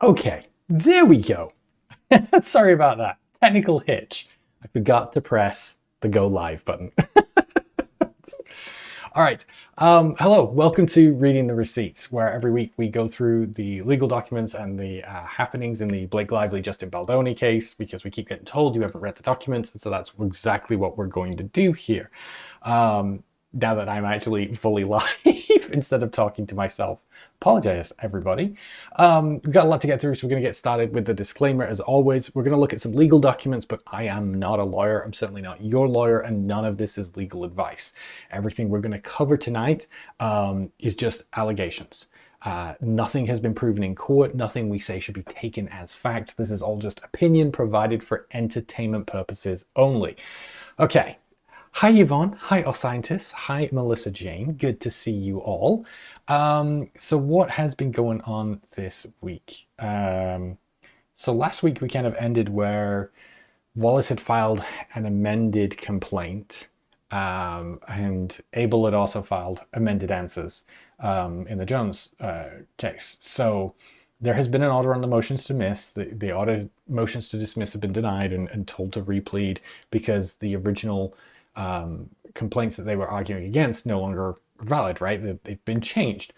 Okay, there we go. Sorry about that. Technical hitch. I forgot to press the go live button. All right. Hello. Welcome to Reading the Receipts, where every week we go through the legal documents and the happenings in the Blake Lively Justin Baldoni case, because we keep getting told you haven't read the documents. And so that's exactly what we're going to do here. Now that I'm actually fully live instead of talking to myself. Apologize, everybody. We've got a lot to get through, so we're going to get started with the disclaimer. As always, we're going to look at some legal documents, but I am not a lawyer. I'm certainly not your lawyer, and none of this is legal advice. Everything we're going to cover tonight is just allegations. Nothing has been proven in court. Nothing we say should be taken as fact. This is all just opinion provided for entertainment purposes only. Okay. Hi, Yvonne. Hi, All Scientists. Hi, Melissa Jane. Good to see you all. So what has been going on this week? So last week we kind of ended where Wallace had filed an amended complaint, and Abel had also filed amended answers in the Jones case. So there has been an order on the motions to dismiss. The order motions to dismiss have been denied and told to replead because the original complaints that they were arguing against no longer valid, right? They've been changed.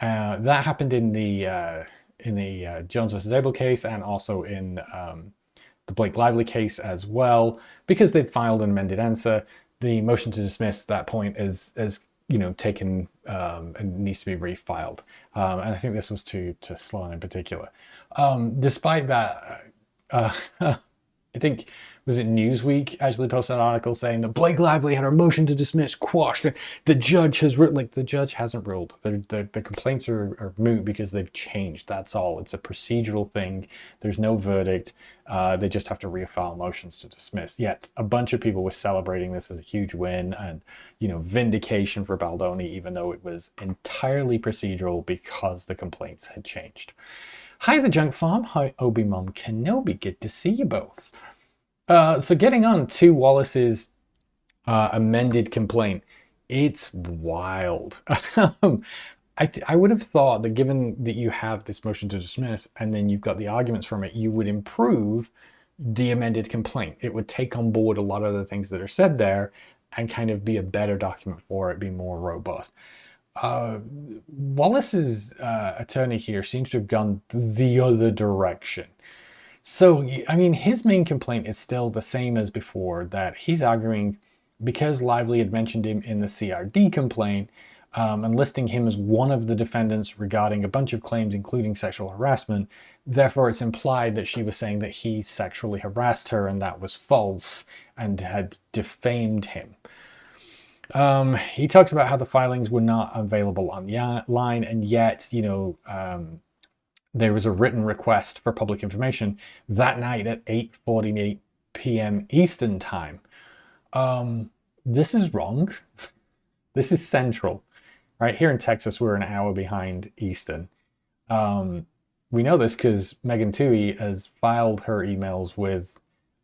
That happened in the Jones versus Abel case, and also in the Blake Lively case as well, because they've filed an amended answer. The motion to dismiss at that point is taken and needs to be refiled. And I think this was to Sloan in particular. Despite that, I think, was it Newsweek actually posted an article saying that Blake Lively had her motion to dismiss quashed. The judge has written, like, the judge hasn't ruled. The complaints are moot because they've changed. That's all. It's a procedural thing. There's no verdict. They just have to refile motions to dismiss. Yet a bunch of people were celebrating this as a huge win and, vindication for Baldoni, even though it was entirely procedural because the complaints had changed. Hi, the Junk Farm. Hi, Obi-Mom Kenobi. Good to see you both. So getting on to Wallace's amended complaint, it's wild. I would have thought that given that you have this motion to dismiss and then you've got the arguments from it, you would improve the amended complaint. It would take on board a lot of the things that are said there and kind of be a better document for it, be more robust. Wallace's attorney here seems to have gone the other direction. So, I mean, his main complaint is still the same as before, that he's arguing because Lively had mentioned him in the CRD complaint and listing him as one of the defendants regarding a bunch of claims, including sexual harassment. Therefore, it's implied that she was saying that he sexually harassed her and that was false and had defamed him. He talks about how the filings were not available online, and yet, there was a written request for public information that night at 8:48 p.m. Eastern time. This is wrong. This is central, right? Here in Texas, we're an hour behind Eastern. We know this because Megan Toohey has filed her emails with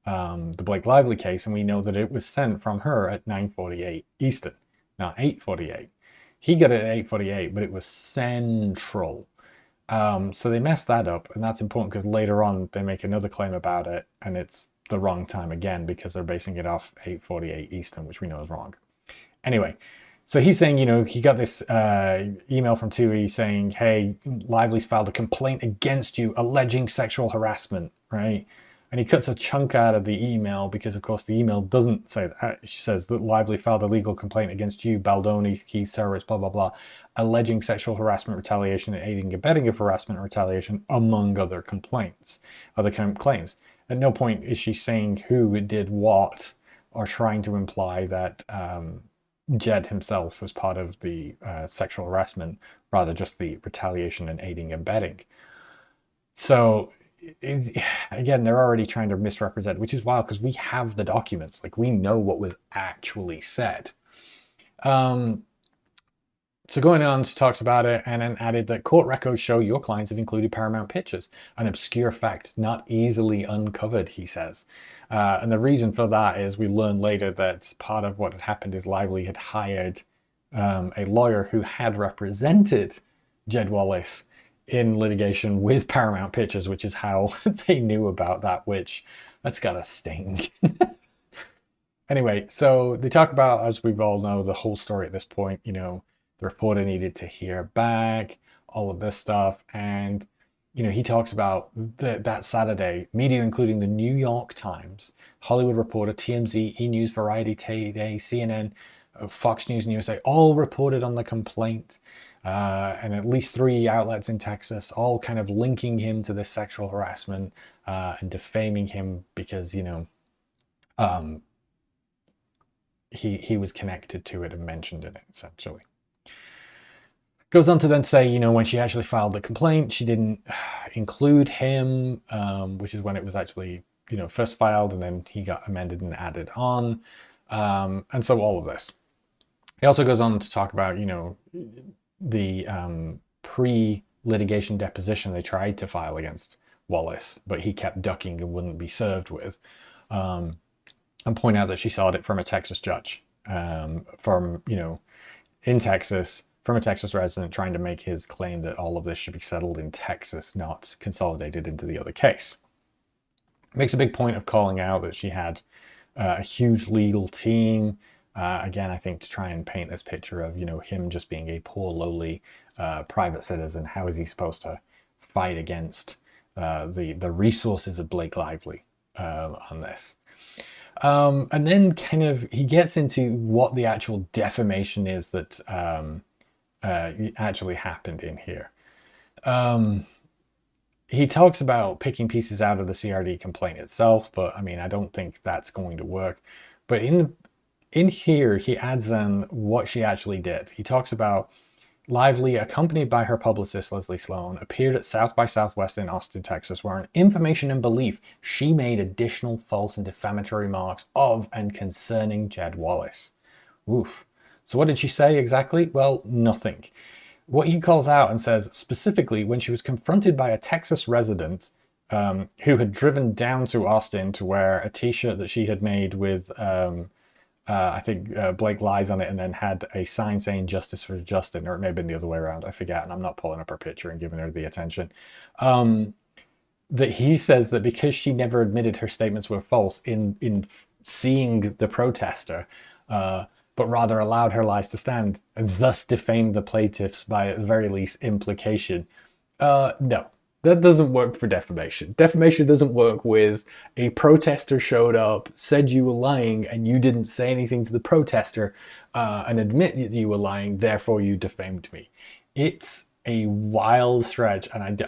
the Blake Lively case, and we know that it was sent from her at 9:48 Eastern, not 8:48. He got it at 8:48, but it was central. So they messed that up, and that's important because later on they make another claim about it, and it's the wrong time again because they're basing it off 8:48 Eastern, which we know is wrong. Anyway, so he's saying, he got this email from Toohey saying, hey, Lively's filed a complaint against you alleging sexual harassment, right? And he cuts a chunk out of the email because, of course, the email doesn't say that. She says that Lively filed a legal complaint against you, Baldoni, Keith, Sarris, blah, blah, blah, alleging sexual harassment, retaliation, and aiding and abetting of harassment and retaliation, among other complaints, other claims. At no point is she saying who did what or trying to imply that Jed himself was part of the sexual harassment, rather just the retaliation and aiding and abetting. So again, they're already trying to misrepresent, which is wild because we have the documents. Like, we know what was actually said. So going on, she talks about it and then added that court records show your clients have included Paramount Pictures, an obscure fact not easily uncovered, he says. And the reason for that is we learn later that part of what had happened is Lively had hired a lawyer who had represented Jed Wallace in litigation with Paramount Pictures, which is how they knew about that, which that's gotta sting. Anyway, so they talk about, as we all know, the whole story at this point. The reporter needed to hear back, all of this stuff. And, he talks about that Saturday, media including the New York Times, Hollywood Reporter, TMZ, E! News, Variety Today, CNN, Fox News and USA, all reported on the complaint. And at least 3 outlets in Texas, all kind of linking him to this sexual harassment and defaming him because, um, he was connected to it and mentioned it, essentially. Goes on to then say, when she actually filed the complaint, she didn't include him, which is when it was actually, first filed, and then he got amended and added on. And so all of this. He also goes on to talk about, the pre-litigation deposition they tried to file against Wallace, but he kept ducking and wouldn't be served with. And point out that she sought it from a Texas judge, from, in Texas, from a Texas resident trying to make his claim that all of this should be settled in Texas, not consolidated into the other case. Makes a big point of calling out that she had a huge legal team. Again, I think to try and paint this picture of, him just being a poor, lowly private citizen. How is he supposed to fight against the resources of Blake Lively on this? And then kind of he gets into what the actual defamation is that actually happened in here. He talks about picking pieces out of the CRD complaint itself, but I mean, I don't think that's going to work. But in here, he adds in what she actually did. He talks about Lively, accompanied by her publicist, Leslie Sloan, appeared at South by Southwest in Austin, Texas, where on information and belief, she made additional false and defamatory remarks of and concerning Jed Wallace. Oof. So what did she say exactly? Well, nothing. What he calls out and says, specifically, when she was confronted by a Texas resident who had driven down to Austin to wear a t-shirt that she had made with I think Blake lies on it, and then had a sign saying "Justice for Justin," or it may have been the other way around. I forget, and I'm not pulling up her picture and giving her the attention. That he says that because she never admitted her statements were false in seeing the protester, but rather allowed her lies to stand, and thus defamed the plaintiffs by, at the very least, implication. No. That doesn't work for defamation. Defamation doesn't work with a protester showed up, said you were lying, and you didn't say anything to the protester and admit that you were lying, therefore you defamed me. It's a wild stretch, and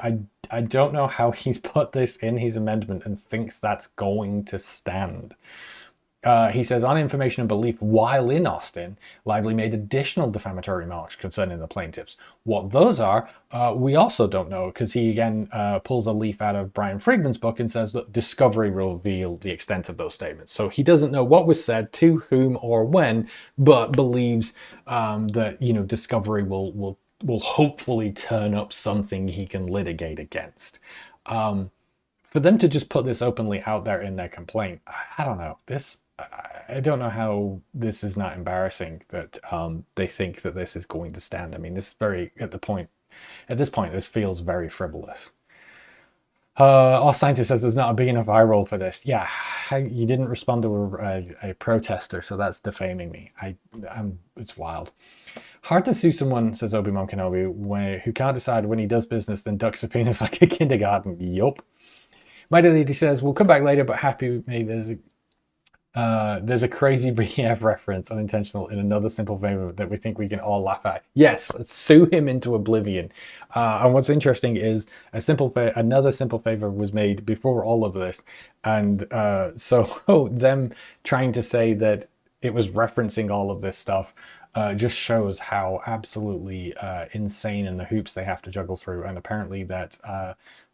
I don't know how he's put this in his amendment and thinks that's going to stand. He says, on information and belief, while in Austin, Lively made additional defamatory remarks concerning the plaintiffs. What those are, we also don't know, because he again pulls a leaf out of Bryan Freedman's book and says that discovery will reveal the extent of those statements. So he doesn't know what was said, to whom, or when, but believes that discovery will hopefully turn up something he can litigate against. For them to just put this openly out there in their complaint, I don't know. I don't know how this is not embarrassing that they think that this is going to stand. I mean, this is at this point, this feels very frivolous. Our scientist says there's not a big enough eye roll for this. Yeah, you didn't respond to a protester, so that's defaming me. It's wild. Hard to sue someone, says Obi-Wan Kenobi, who can't decide when he does business, then ducks subpoenas like a kindergarten. Yup. Mighty Lady says, we'll come back later, but happy me. There's a crazy BF reference, unintentional, in another simple favor that we think we can all laugh at. Yes, let's sue him into oblivion. And what's interesting is another simple favor was made before all of this, and so them trying to say that it was referencing all of this stuff just shows how absolutely insane and the hoops they have to juggle through. And apparently that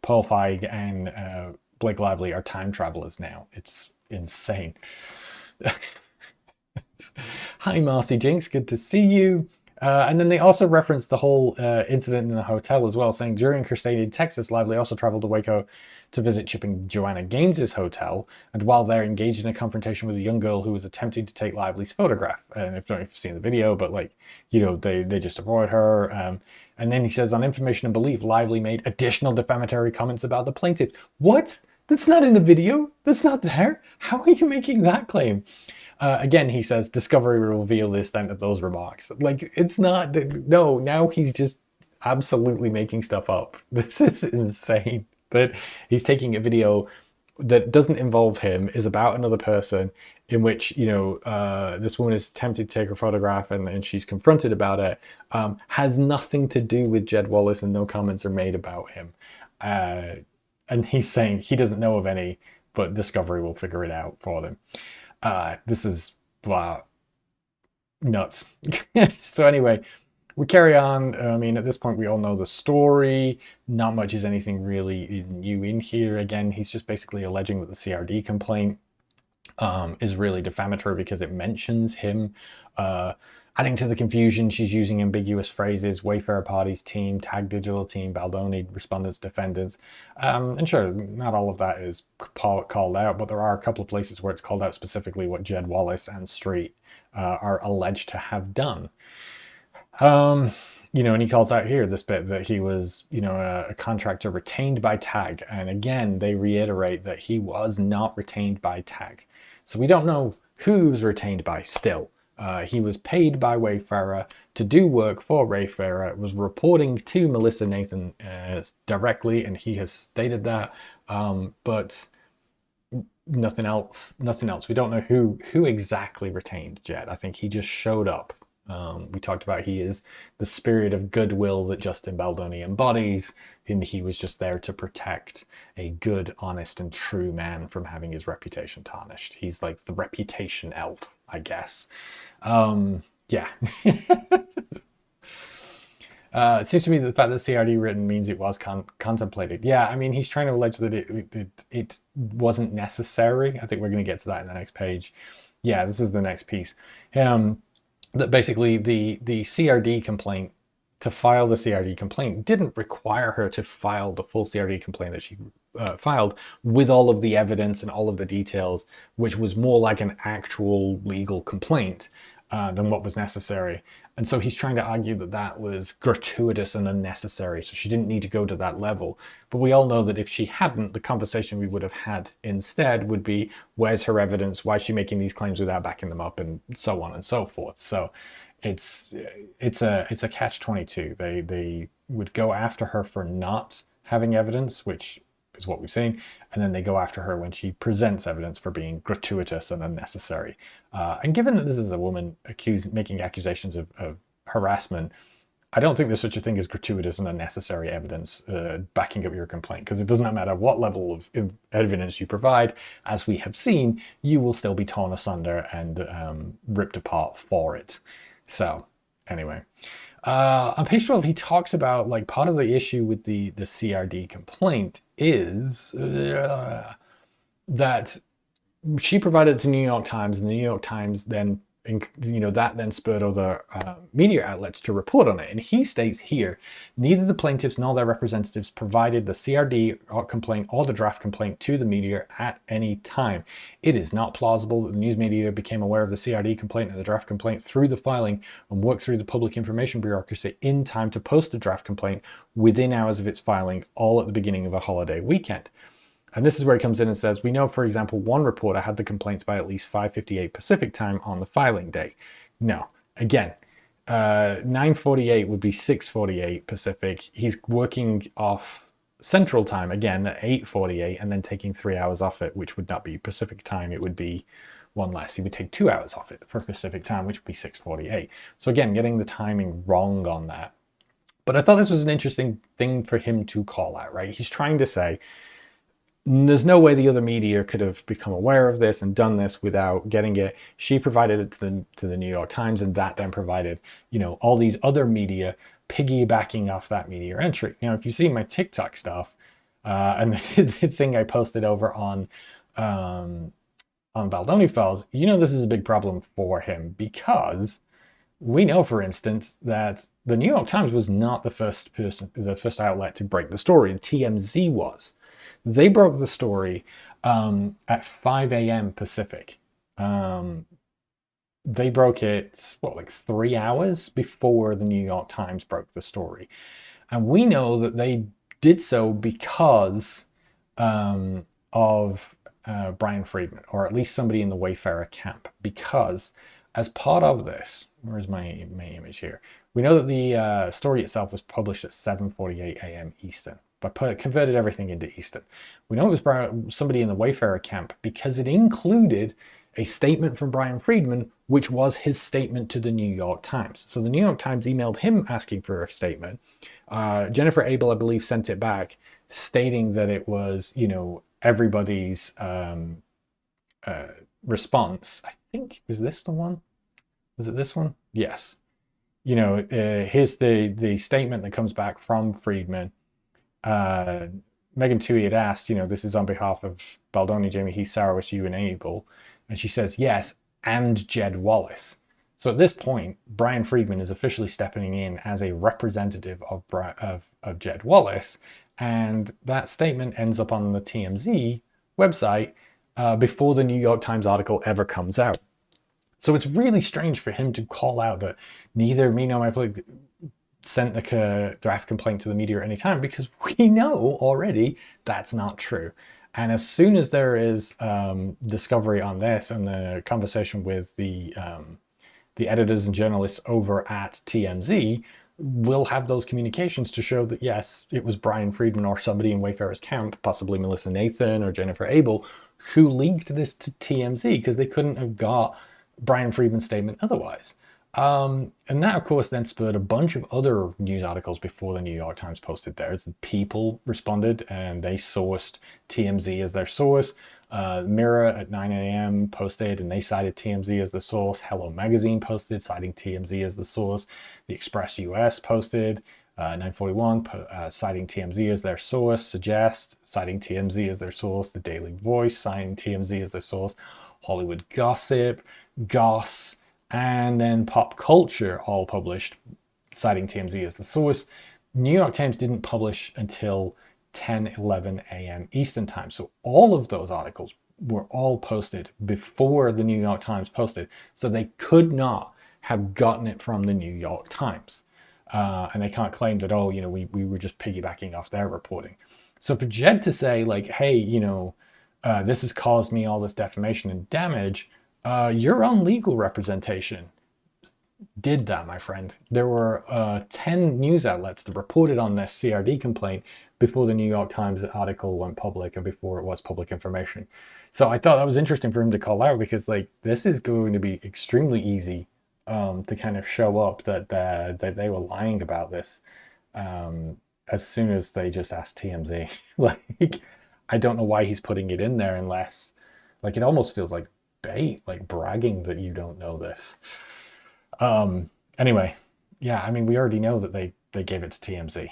Paul Feig and Blake Lively are time travelers now. It's insane. Hi Marcy Jinx, good to see you. And then they also referenced the whole incident in the hotel as well, saying during her stay in Texas, Lively also traveled to Waco to visit Chip and Joanna Gaines's hotel. And while they're engaged in a confrontation with a young girl who was attempting to take Lively's photograph. And I don't know if you've seen the video, but like, you know, they just avoid her. And then he says, on information and belief, Lively made additional defamatory comments about the plaintiff. What? That's not in the video. That's not there. How are you making that claim? Again, he says, discovery will reveal the extent of those remarks. Like, it's not, no, now he's just absolutely making stuff up. This is insane. But he's taking a video that doesn't involve him, is about another person, in which, you know, this woman is tempted to take her photograph and she's confronted about it, has nothing to do with Jed Wallace and no comments are made about him. And he's saying he doesn't know of any, but discovery will figure it out for them. This is nuts. So anyway, we carry on. I mean, at this point, we all know the story. Not much is anything really new in here. Again, he's just basically alleging that the CRD complaint is really defamatory because it mentions him. Adding to the confusion, she's using ambiguous phrases: Wayfarer parties, team, tag digital team, Baldoni, respondents, defendants. And sure, not all of that is called out, but there are a couple of places where it's called out specifically what Jed Wallace and Street are alleged to have done. You know, and he calls out here this bit that he was, you know, a contractor retained by tag. And again, they reiterate that he was not retained by tag. So we don't know who he was retained by still. He was paid by Wayfarer to do work for Wayfarer, was reporting to Melissa Nathan directly, and he has stated that, but nothing else. We don't know who exactly retained Jed. I think he just showed up. We talked about he is the spirit of goodwill that Justin Baldoni embodies, and he was just there to protect a good, honest, and true man from having his reputation tarnished. He's like the reputation elf, I guess. Yeah. It seems to me that the fact that CRD written means it was contemplated. Yeah, I mean, he's trying to allege that it wasn't necessary. I think we're going to get to that in the next page. Yeah, this is the next piece. That basically the CRD complaint, to file the CRD complaint, didn't require her to file the full CRD complaint that she filed with all of the evidence and all of the details, which was more like an actual legal complaint than what was necessary. And so he's trying to argue that that was gratuitous and unnecessary, so she didn't need to go to that level. But we all know that if she hadn't, the conversation we would have had instead would be, where's her evidence? Why is she making these claims without backing them up, and so on and so forth. So it's a catch-22. They would go after her for not having evidence, which is what we've seen, and then they go after her when she presents evidence for being gratuitous and unnecessary. And given that this is a woman making accusations of harassment, I don't think there's such a thing as gratuitous and unnecessary evidence backing up your complaint, because it does not matter what level of evidence you provide. As we have seen, you will still be torn asunder and ripped apart for it. So anyway, on page 12, he talks about, like, part of the issue with the CRD complaint is that she provided it to New York Times, and the New York Times then, you know, that then spurred other media outlets to report on it. And he states here, neither the plaintiffs nor their representatives provided the CRD complaint or the draft complaint to the media at any time. It is not plausible that the news media became aware of the CRD complaint and the draft complaint through the filing and worked through the public information bureaucracy in time to post the draft complaint within hours of its filing, all at the beginning of a holiday weekend. And this is where it comes in and says, we know, for example, one reporter had the complaints by at least 5:58 Pacific time on the filing day. No, again, 9:48 would be 6:48 Pacific. He's working off Central time, again, at 8:48, and then taking 3 hours off it, which would not be Pacific time. It would be one less. He would take 2 hours off it for Pacific time, which would be 6:48. So again, getting the timing wrong on that. But I thought this was an interesting thing for him to call out, right? He's trying to say, there's no way the other media could have become aware of this and done this without getting it. She provided it to the New York Times, and that then provided, you know, all these other media piggybacking off that media entry. You know, if you see my TikTok stuff and the thing I posted over on Baldoni Files, you know, this is a big problem for him, because We know, for instance, that the New York Times was not the first outlet to break the story. TMZ was. They broke the story at 5 a.m. Pacific. Um, they broke it, what, like 3 hours before the New York Times broke the story. And we know that they did so because of Bryan Freedman, or at least somebody in the Wayfarer camp. Because as part of this, where's my image here? We know that the story itself was published at 7:48 a.m. Eastern, but converted everything into Eastern. We know it was somebody in the Wayfarer camp because it included a statement from Bryan Freedman, which was his statement to the New York Times. So the New York Times emailed him asking for a statement. Jennifer Abel, I believe, sent it back stating that it was, everybody's response. I think, was this the one? Was it this one? Yes. Here's the statement that comes back from Freedman. Megan Twohey had asked, this is on behalf of Baldoni, Jamie Heath, Sarowitz, you, and Abel. And she says, yes, and Jed Wallace. So at this point, Bryan Freedman is officially stepping in as a representative of Jed Wallace. And that statement ends up on the TMZ website before the New York Times article ever comes out. So it's really strange for him to call out that neither me nor my colleague sent the draft complaint to the media at any time, because we know already that's not true. And as soon as there is discovery on this and the conversation with the editors and journalists over at TMZ, we'll have those communications to show that, yes, it was Bryan Freedman or somebody in Wayfarer's camp, possibly Melissa Nathan or Jennifer Abel, who leaked this to TMZ, because they couldn't have got Bryan Freedman's statement otherwise. And that, of course, then spurred a bunch of other news articles before the New York Times posted theirs. People responded and they sourced TMZ as their source. Mirror at 9 a.m. posted and they cited TMZ as the source. Hello Magazine posted citing TMZ as the source. The Express US posted 941 citing TMZ as their source. Suggest citing TMZ as their source. The Daily Voice citing TMZ as their source. Hollywood Gossip, Goss, and then Pop Culture all published citing TMZ as the source. New York Times didn't publish until 10:11 a.m. Eastern time. So all of those articles were all posted before the New York Times posted. So they could not have gotten it from the New York Times. And they can't claim that, we were just piggybacking off their reporting. So for Jed to say, like, hey, this has caused me all this defamation and damage, your own legal representation did that, my friend. There were 10 news outlets that reported on this CRD complaint before the New York Times article went public and before it was public information. So I thought that was interesting for him to call out, because this is going to be extremely easy to kind of show up that they were lying about this as soon as they just asked TMZ. I don't know why he's putting it in there unless, it almost feels like bait, like bragging that you don't know this. Anyway, yeah, we already know that they gave it to TMZ.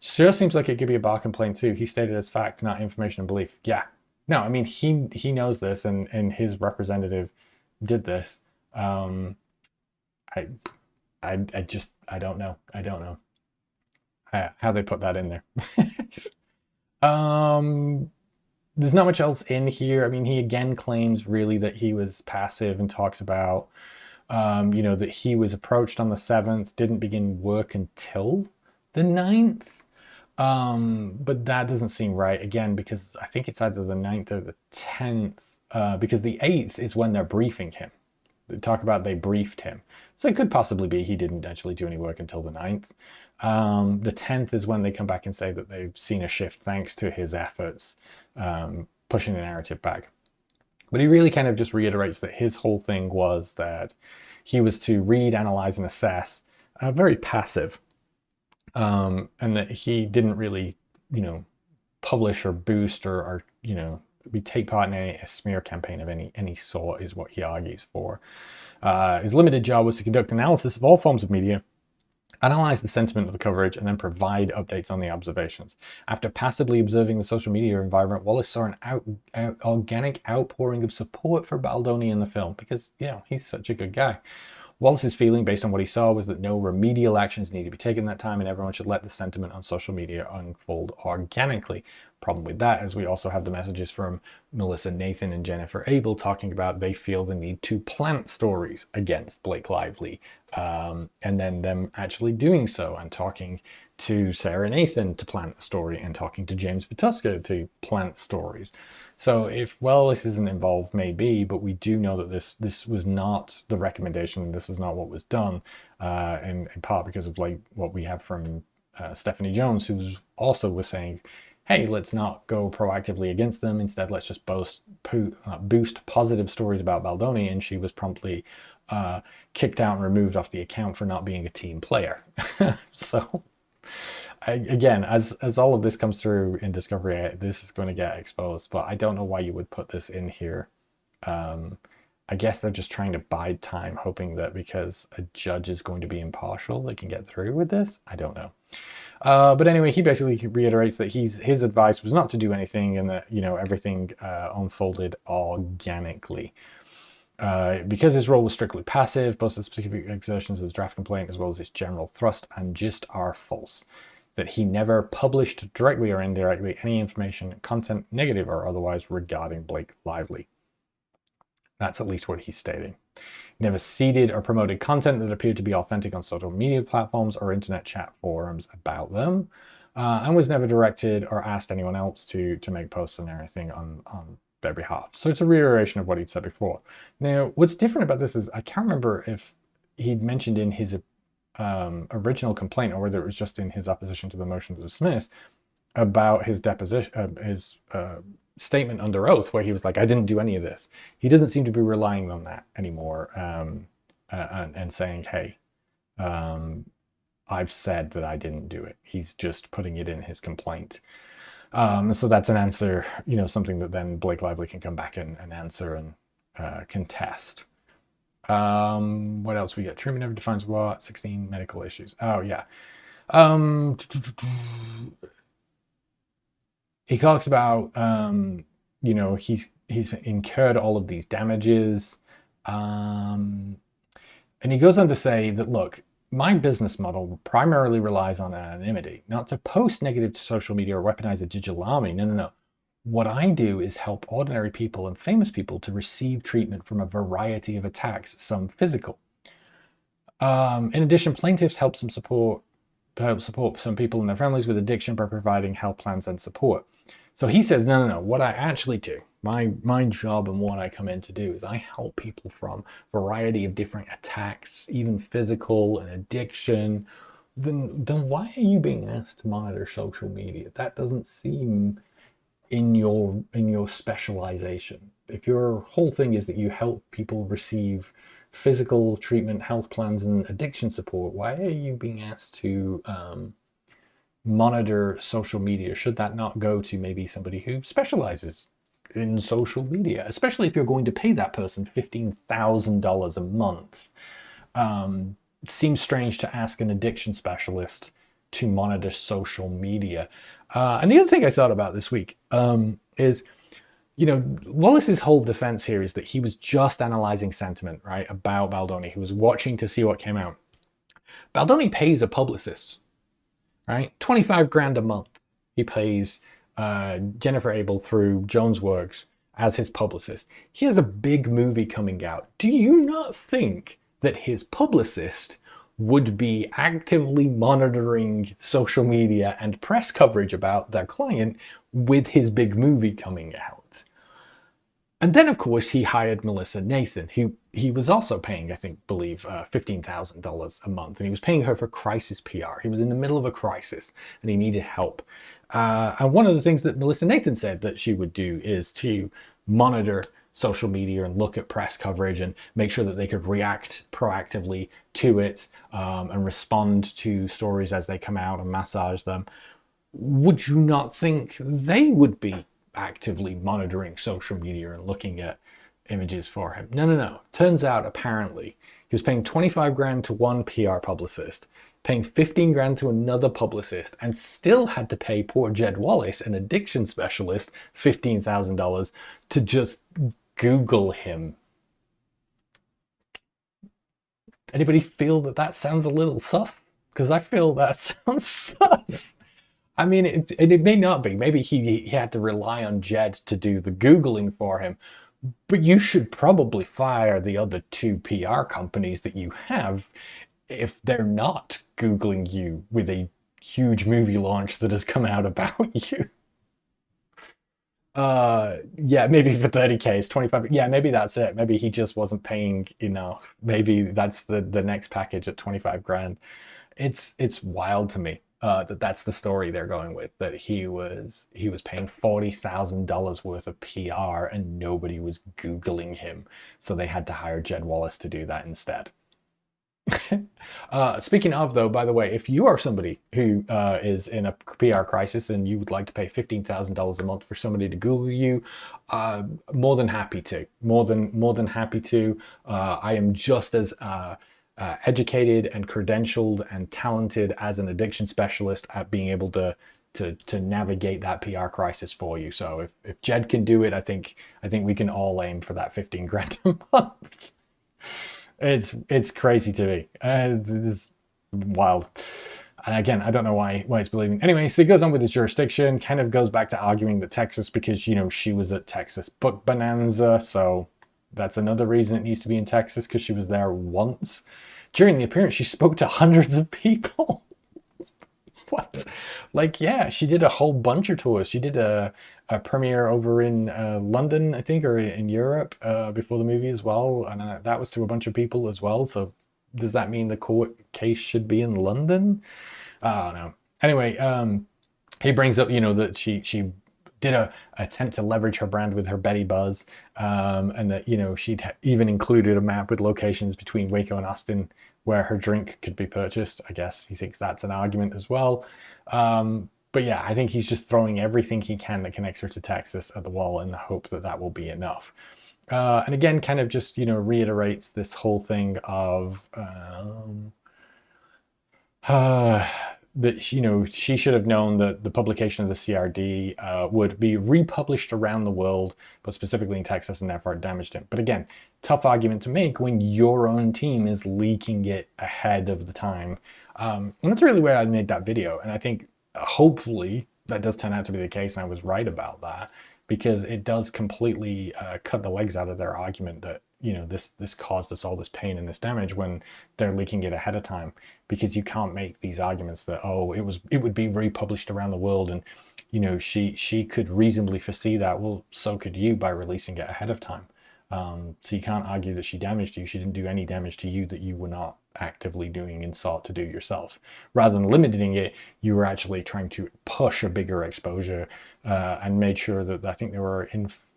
Sure seems like it could be a bar complaint too. He stated as fact, not information and belief. Yeah. No, he knows this, and his representative did this. I don't know. I don't know how they put that in there. There's not much else in here. He again claims really that he was passive and talks about, that he was approached on the 7th, didn't begin work until the 9th. But that doesn't seem right, again, because I think it's either the 9th or the 10th, because the 8th is when they're briefing him. They talk about they briefed him. So it could possibly be he didn't actually do any work until the 9th. The 10th is when they come back and say that they've seen a shift thanks to his efforts pushing the narrative back. But he really kind of just reiterates that his whole thing was that he was to read, analyze, and assess, very passive, and that he didn't really, publish or boost or take part in a smear campaign of any sort, is what he argues for. His limited job was to conduct analysis of all forms of media Analyze the sentiment of the coverage and then provide updates on the observations. After passively observing the social media environment, Wallace saw an organic outpouring of support for Baldoni in the film because, he's such a good guy. Wallace's feeling, based on what he saw, was that no remedial actions need to be taken that time and everyone should let the sentiment on social media unfold organically. Problem with that is we also have the messages from Melissa Nathan and Jennifer Abel talking about they feel the need to plant stories against Blake Lively, and then them actually doing so and talking to Sarah Nathan to plant a story and talking to James Vituska to plant stories. So if Wallace isn't involved, maybe, but we do know that this was not the recommendation. This is not what was done, in part because of like what we have from Stephanie Jones, who was saying, hey, let's not go proactively against them. Instead, let's just boost positive stories about Baldoni. And she was promptly kicked out and removed off the account for not being a team player. So again, as all of this comes through in Discovery, this is going to get exposed, but I don't know why you would put this in here. I guess they're just trying to bide time, hoping that because a judge is going to be impartial, they can get through with this. I don't know. But anyway, he basically reiterates that his advice was not to do anything and that, everything unfolded organically. Because his role was strictly passive, both the specific exertions of the draft complaint as well as its general thrust and gist are false. That he never published directly or indirectly any information, content, negative or otherwise, regarding Blake Lively. That's at least what he's stating. He never seeded or promoted content that appeared to be authentic on social media platforms or internet chat forums about them, and was never directed or asked anyone else to make posts and everything on their behalf. So it's a reiteration of what he'd said before. Now, what's different about this is I can't remember if he'd mentioned in his original complaint or whether it was just in his opposition to the motion to dismiss about his deposition, his statement under oath, where he was like, I didn't do any of this. He doesn't seem to be relying on that anymore, and saying, hey, I've said that I didn't do it. He's just putting it in his complaint. So that's an answer, something that then Blake Lively can come back and answer and contest. What else we get? Truman never defines what. 16 medical issues. Oh, yeah. He talks about, he's incurred all of these damages. And he goes on to say that, look, my business model primarily relies on anonymity, not to post negative to social media or weaponize a digital army. No. What I do is help ordinary people and famous people to receive treatment from a variety of attacks, some physical. In addition, plaintiffs help support some people and their families with addiction by providing health plans and support. So he says, no. What I actually do, my job and what I come in to do is I help people from a variety of different attacks, even physical and addiction. Then why are you being asked to monitor social media? That doesn't seem in your specialization. If your whole thing is that you help people receive physical treatment, health plans, and addiction support, why are you being asked to monitor social media? Should that not go to maybe somebody who specializes in social media, especially if you're going to pay that person $15,000 a month? It seems strange to ask an addiction specialist to monitor social media. And the other thing I thought about this week is, Wallace's whole defense here is that he was just analyzing sentiment, right, about Baldoni. He was watching to see what came out. Baldoni pays a publicist, right? 25 grand a month. He pays Jennifer Abel through Jones Works as his publicist. He has a big movie coming out. Do you not think that his publicist would be actively monitoring social media and press coverage about their client with his big movie coming out? And then, of course, he hired Melissa Nathan, who he was also paying, I believe, $15,000 a month. And he was paying her for crisis PR. He was in the middle of a crisis and he needed help. And one of the things that Melissa Nathan said that she would do is to monitor social media and look at press coverage and make sure that they could react proactively to it, and respond to stories as they come out and massage them. Would you not think they would be actively monitoring social media and looking at images for him? No. Turns out, apparently, he was paying 25 grand to one PR publicist paying 15 grand to another publicist, and still had to pay poor Jed Wallace, an addiction specialist, $15,000 to just Google him. Anybody feel that that sounds a little sus? Because I feel that sounds sus. I mean, it may not be. Maybe he had to rely on Jed to do the Googling for him. But you should probably fire the other two PR companies that you have if they're not Googling you with a huge movie launch that has come out about you. Yeah, maybe for 30K it's 25. Yeah, maybe that's it. Maybe he just wasn't paying enough. Maybe that's the next package at 25 grand. It's wild to me that that's the story they're going with, that he was paying $40,000 worth of PR and nobody was Googling him, so they had to hire Jed Wallace to do that instead. Speaking of, though, by the way, if you are somebody who is in a PR crisis and you would like to pay $15,000 a month for somebody to Google you, more than happy to. More than happy to. I am just as educated and credentialed and talented as an addiction specialist at being able to navigate that PR crisis for you. So if Jed can do it, I think we can all aim for that 15 grand a month. It's crazy to me. It's wild. And again, I don't know why it's believing. Anyway, so he goes on with his jurisdiction, kind of goes back to arguing that Texas, because, she was at Texas Book Bonanza. So that's another reason it needs to be in Texas, because she was there once. During the appearance, she spoke to hundreds of people. What? Like, yeah, she did a whole bunch of tours. She did a premiere over in London, I think, or in Europe before the movie as well. And that was to a bunch of people as well. So does that mean the court case should be in London? I don't know. Anyway, he brings up, that she did a attempt to leverage her brand with her Betty Buzz, and that, she'd even included a map with locations between Waco and Austin where her drink could be purchased. I guess he thinks that's an argument as well. But yeah, I think he's just throwing everything he can that connects her to Texas at the wall in the hope that that will be enough. And again, kind of just, reiterates this whole thing of that, she should have known that the publication of the CRD would be republished around the world, but specifically in Texas, and therefore it damaged him. But again, tough argument to make when your own team is leaking it ahead of the time. And that's really where I made that video. And I think hopefully that does turn out to be the case, and I was right about that, because it does completely cut the legs out of their argument that, this caused us all this pain and this damage when they're leaking it ahead of time. Because you can't make these arguments that, it would be republished around the world, and she could reasonably foresee that. Well, so could you by releasing it ahead of time. So you can't argue that she damaged you. She didn't do any damage to you that you were not actively doing and sought to do yourself. Rather than limiting it, you were actually trying to push a bigger exposure, and made sure that, I think there were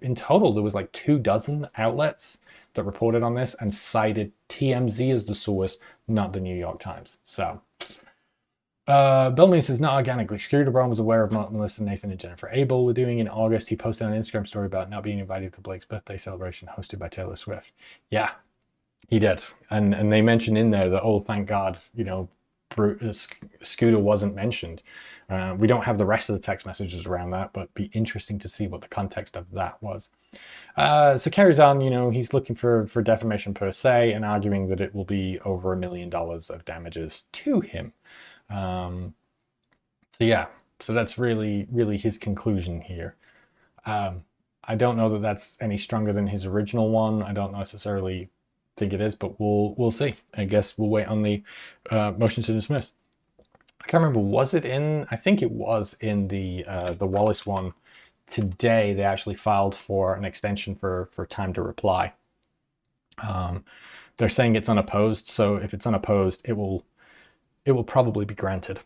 in total, there was like 24 outlets that reported on this and cited TMZ as the source, not the New York Times. So Bellamy says, not organically. Scandival was aware of what Melissa, Nathan, and Jennifer Abel were doing in August. He posted an Instagram story about not being invited to Blake's birthday celebration hosted by Taylor Swift. Yeah, he did. And they mentioned in there that, thank God, Scooter wasn't mentioned. We don't have the rest of the text messages around that, but it'd be interesting to see what the context of that was. So carries on, he's looking for defamation per se, and arguing that it will be over $1 million of damages to him. So yeah, so that's really his conclusion here. I don't know that that's any stronger than his original one. I don't necessarily think it is, but we'll see. I guess we'll wait on the motion to dismiss. I can't remember, was it in, I think it was in the Wallace one today. They actually filed for an extension for time to reply. They're saying it's unopposed, so if it's unopposed, it will probably be granted.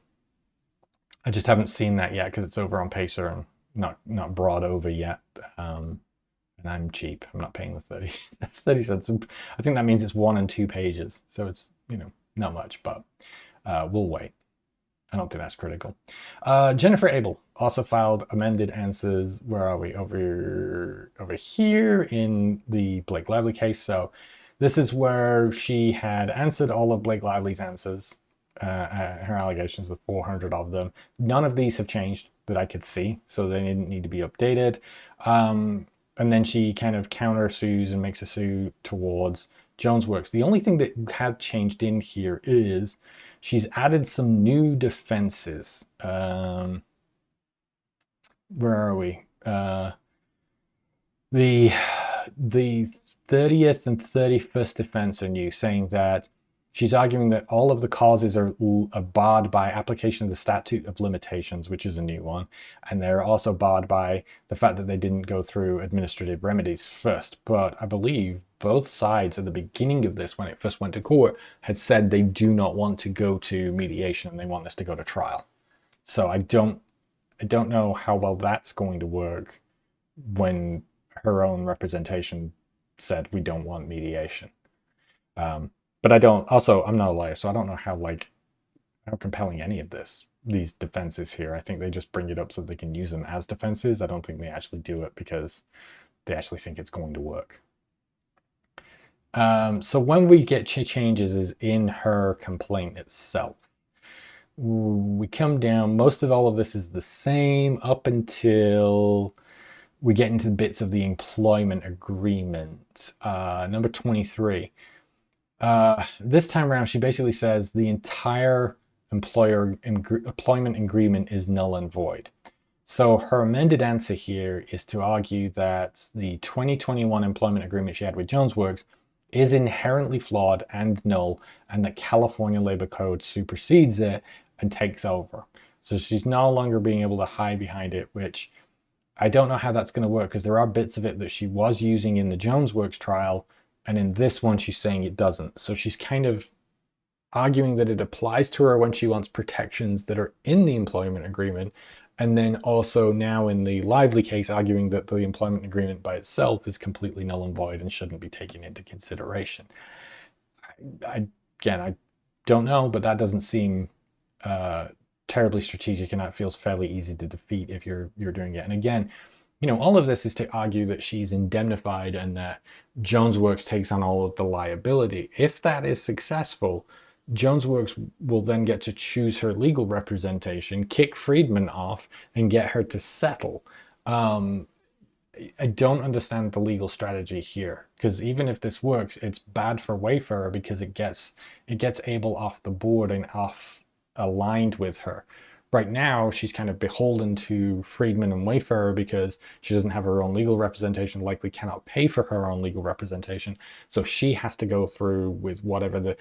I just haven't seen that yet because it's over on Pacer and not brought over yet. And I'm cheap. I'm not paying the 30 cents. I think that means it's 1 and 2 pages, so it's not much, but we'll wait. I don't think that's critical. Jennifer Abel also filed amended answers. Where are we? Over here in the Blake Lively case. So this is where she had answered all of Blake Lively's answers her allegations, the 400 of them. None of these have changed that I could see, so they didn't need to be updated. And then she kind of countersues and makes a sue towards Jonesworks. The only thing that had changed in here is she's added some new defenses. Where are we? The 30th and 31st defense are new, saying that she's arguing that all of the causes are barred by application of the statute of limitations, which is a new one. And they're also barred by the fact that they didn't go through administrative remedies first. But I believe both sides at the beginning of this, when it first went to court, had said they do not want to go to mediation. They want this to go to trial. So I don't know how well that's going to work when her own representation said we don't want mediation. But I'm not a lawyer, so I don't know how compelling any of these defenses here. I think they just bring it up so they can use them as defenses. I don't think they actually do it because they actually think it's going to work. So when we get changes is in her complaint itself. We come down, most of all of this is the same up until we get into the bits of the employment agreement. Number 23. This time around, she basically says the entire employment agreement is null and void. So her amended answer here is to argue that the 2021 employment agreement she had with Jonesworks is inherently flawed and null, and that California Labor Code supersedes it and takes over. So she's no longer being able to hide behind it, which I don't know how that's going to work, because there are bits of it that she was using in the Jonesworks trial, and in this one she's saying it doesn't. So she's kind of arguing that it applies to her when she wants protections that are in the employment agreement, and then also now in the Lively case arguing that the employment agreement by itself is completely null and void and shouldn't be taken into consideration. I don't know, but that doesn't seem terribly strategic, and that feels fairly easy to defeat if you're doing it. And again, all of this is to argue that she's indemnified and that Jonesworks takes on all of the liability. If that is successful, Jonesworks will then get to choose her legal representation, kick Freedman off, and get her to settle. I don't understand the legal strategy here, because even if this works, it's bad for Wayfarer because it gets Abel off the board and aligned with her. Right now, she's kind of beholden to Freedman and Wayfarer because she doesn't have her own legal representation, likely cannot pay for her own legal representation. So she has to go through with whatever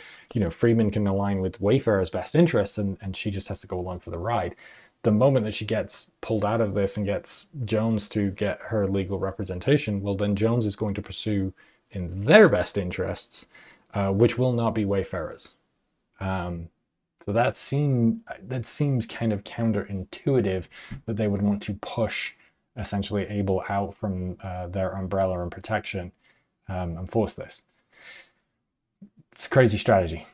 Freedman can align with Wayfarer's best interests, and she just has to go along for the ride. The moment that she gets pulled out of this and gets Jones to get her legal representation, well, then Jones is going to pursue in their best interests, which will not be Wayfarer's. So that seems kind of counterintuitive that they would want to push essentially Abel out from their umbrella and protection and force this. It's a crazy strategy.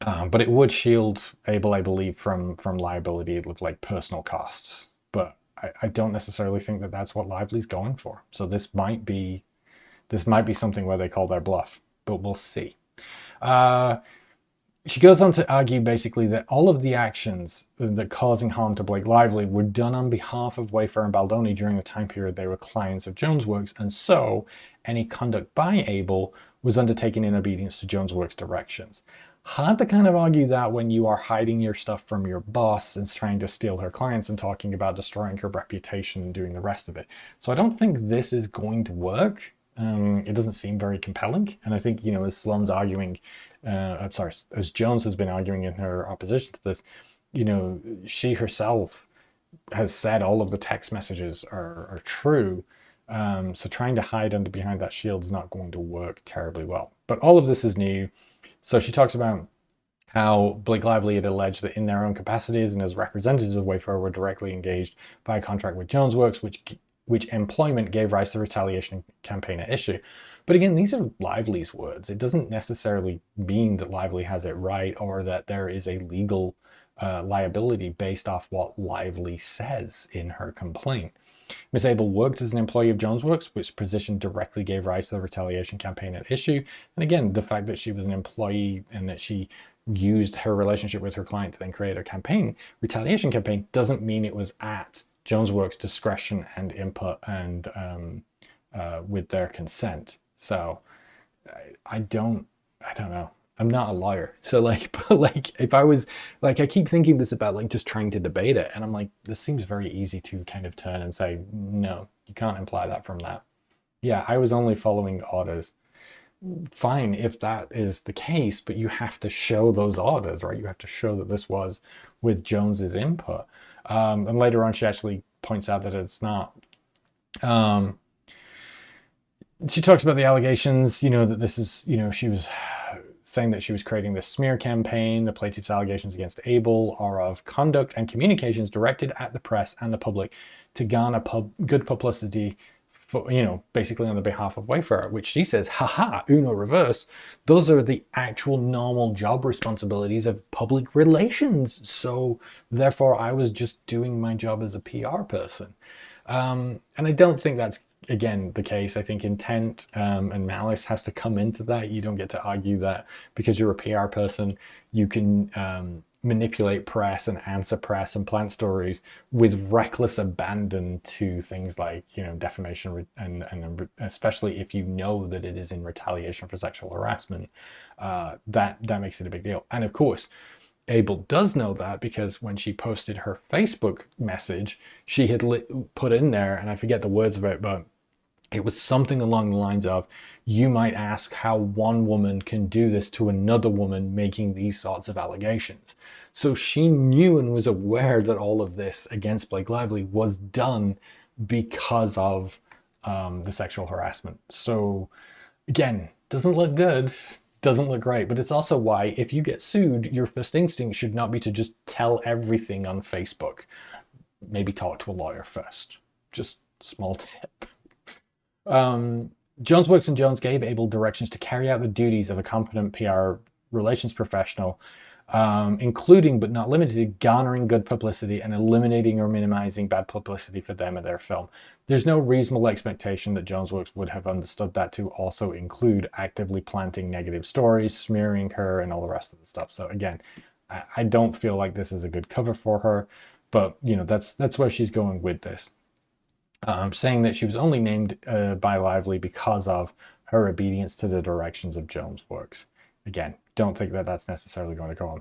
But it would shield Abel, I believe, from liability of like personal costs. But I don't necessarily think that that's what Lively's going for. So this might be something where they call their bluff, but we'll see. She goes on to argue basically that all of the actions that causing harm to Blake Lively were done on behalf of Wayfarer and Baldoni during the time period they were clients of Jonesworks, and so any conduct by Abel was undertaken in obedience to Jonesworks' directions. Hard to kind of argue that when you are hiding your stuff from your boss and trying to steal her clients and talking about destroying her reputation and doing the rest of it. So I don't think this is going to work. It doesn't seem very compelling. And I think, as Sloan's arguing, as Jones has been arguing in her opposition to this, she herself has said all of the text messages are true. So trying to hide under behind that shield is not going to work terribly well. But all of this is new. So she talks about how Blake Lively had alleged that in their own capacities and as representatives of Wayfarer were directly engaged by a contract with Jonesworks, which employment gave rise to the retaliation campaign at issue. But again, these are Lively's words. It doesn't necessarily mean that Lively has it right or that there is a legal liability based off what Lively says in her complaint. Ms. Abel worked as an employee of Jonesworks, which position directly gave rise to the retaliation campaign at issue. And again, the fact that she was an employee and that she used her relationship with her client to then create a campaign, retaliation campaign, doesn't mean it was at Jonesworks' discretion and input and with their consent. So I don't know. I'm not a lawyer. So like, but like if I was like, I keep thinking this about like just trying to debate it. And I'm like, this seems very easy to kind of turn and say, no, you can't imply that from that. Yeah, I was only following orders. Fine if that is the case, but you have to show those orders, right? You have to show that this was with Jones's input. And later on, she actually points out that it's not. She talks about the allegations, that this is, she was saying that she was creating this smear campaign. The plaintiff's allegations against Abel are of conduct and communications directed at the press and the public to garner good publicity for, basically on the behalf of Wayfarer, which she says, haha, uno reverse. Those are the actual normal job responsibilities of public relations. So therefore, I was just doing my job as a PR person. And I don't think that's, again, the case. I think intent and malice has to come into that. You don't get to argue that because you're a PR person, you can manipulate press and answer press and plant stories with reckless abandon to things like, defamation and especially if you know that it is in retaliation for sexual harassment, that makes it a big deal. And of course, Abel does know that because when she posted her Facebook message, she had put in there, and I forget the words of it, but it was something along the lines of, you might ask how one woman can do this to another woman making these sorts of allegations. So she knew and was aware that all of this against Blake Lively was done because of the sexual harassment. So again, doesn't look good, doesn't look great, but it's also why if you get sued, your first instinct should not be to just tell everything on Facebook. Maybe talk to a lawyer first. Just small tip. Jonesworks and Jones gave Abel directions to carry out the duties of a competent PR relations professional, including but not limited to garnering good publicity and eliminating or minimizing bad publicity for them and their film. There's no reasonable expectation that Jonesworks would have understood that to also include actively planting negative stories, smearing her, and all the rest of the stuff. So again, I don't feel like this is a good cover for her, but that's where she's going with this. Saying that she was only named by Lively because of her obedience to the directions of Jonesworks. Again, don't think that that's necessarily going to go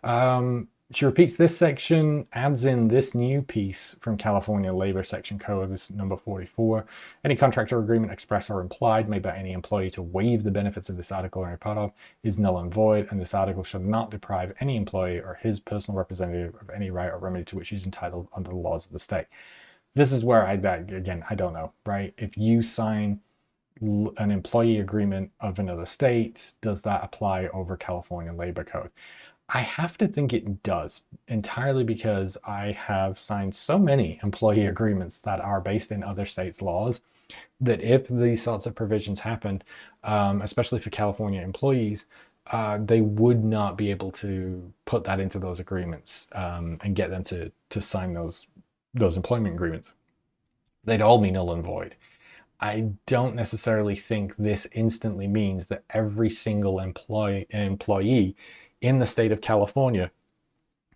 on. She repeats this section, adds in this new piece from California Labor Section Code, this number 44. Any contract or agreement express or implied made by any employee to waive the benefits of this article or any part of is null and void, and this article shall not deprive any employee or his personal representative of any right or remedy to which he is entitled under the laws of the state. This is where I don't know, right? If you sign an employee agreement of another state, does that apply over California Labor Code? I have to think it does, entirely because I have signed so many employee agreements that are based in other states' laws that if these sorts of provisions happened, especially for California employees, they would not be able to put that into those agreements and get them to sign those employment agreements. They'd all be null and void. I don't necessarily think this instantly means that every single employee in the state of California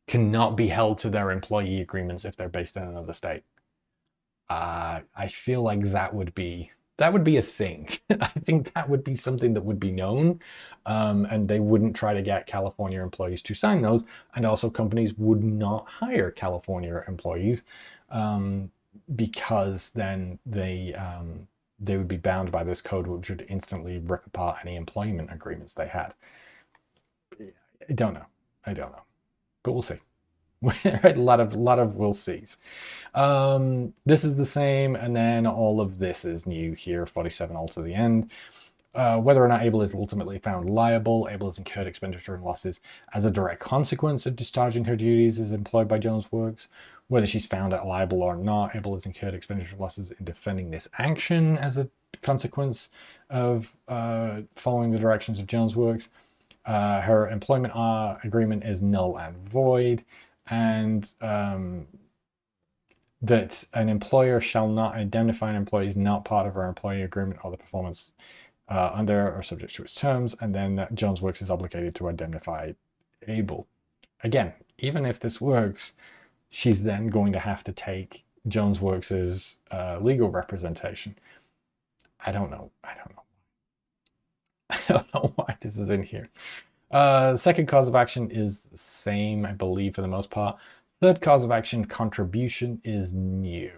cannot be held to their employee agreements if they're based in another state. I feel like that would be a thing. I think that would be something that would be known, and they wouldn't try to get California employees to sign those, and also companies would not hire California employees because then they would be bound by this code, which would instantly rip apart any employment agreements they had. I don't know, but we'll see. a lot of we'll sees. This is the same, and then all of this is new here, 47 all to the end. Whether or not Abel is ultimately found liable, Abel has incurred expenditure and losses as a direct consequence of discharging her duties as employed by Jonesworks. Whether she's found liable or not, Abel has incurred expenditure and losses in defending this action as a consequence of following the directions of Jonesworks. Her employment agreement is null and void, and that an employer shall not indemnify an employee is not part of her employee agreement or the performance under or subject to its terms, and then that Jonesworks is obligated to indemnify Abel. Again, even if this works, she's then going to have to take Jones Works's legal representation. I don't know. I don't know. I don't know why this is in here. Second cause of action is the same, I believe, for the most part. Third cause of action, contribution, is new.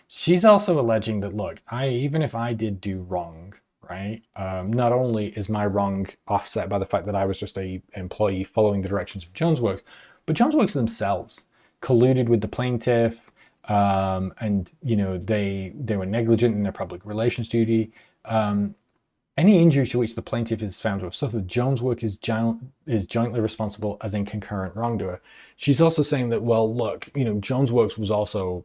She's also alleging that, look, even if I did do wrong, right? Not only is my wrong offset by the fact that I was just a employee following the directions of Jonesworks, but Jonesworks themselves colluded with the plaintiff, and they were negligent in their public relations duty. Any injury to which the plaintiff is found to have suffered, Jonesworks is jointly responsible as in concurrent wrongdoer. She's also saying that, well, look, Jonesworks was also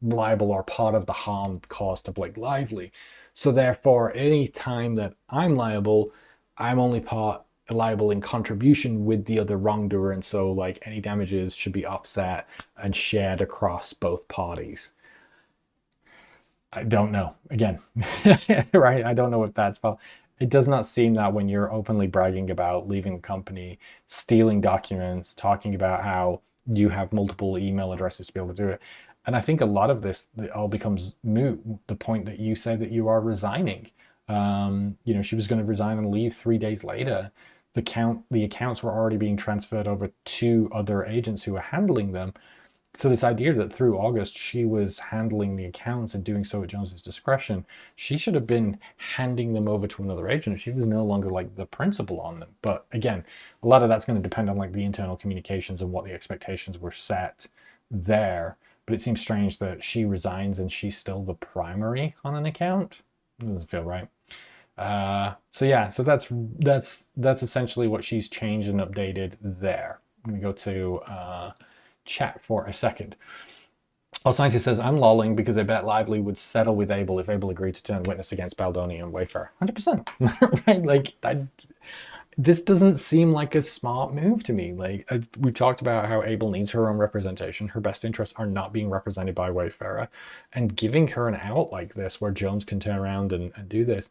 liable or part of the harm caused to Blake Lively. So therefore, any time that I'm liable, I'm only part liable in contribution with the other wrongdoer, and so like any damages should be offset and shared across both parties. I don't know. Again, right? I don't know if that's false. It does not seem that when you're openly bragging about leaving the company, stealing documents, talking about how you have multiple email addresses to be able to do it. And I think a lot of this it all becomes moot. The point that you said that you are resigning. She was going to resign and leave 3 days later. The accounts were already being transferred over to other agents who were handling them. So this idea that through August she was handling the accounts and doing so at Jones's discretion, she should have been handing them over to another agent. She was no longer like the principal on them. But again, a lot of that's going to depend on like the internal communications and what the expectations were set there. But it seems strange that she resigns and she's still the primary on an account. It doesn't feel right. So that's essentially what she's changed and updated there. I'm gonna go to chat for a second. Scientist says, I'm lolling because I bet Lively would settle with Abel if Abel agreed to turn witness against Baldoni and Wayfarer. 100%. Right? Like, this doesn't seem like a smart move to me. Like, we've talked about how Abel needs her own representation. Her best interests are not being represented by Wayfarer. And giving her an out like this where Jones can turn around and do this,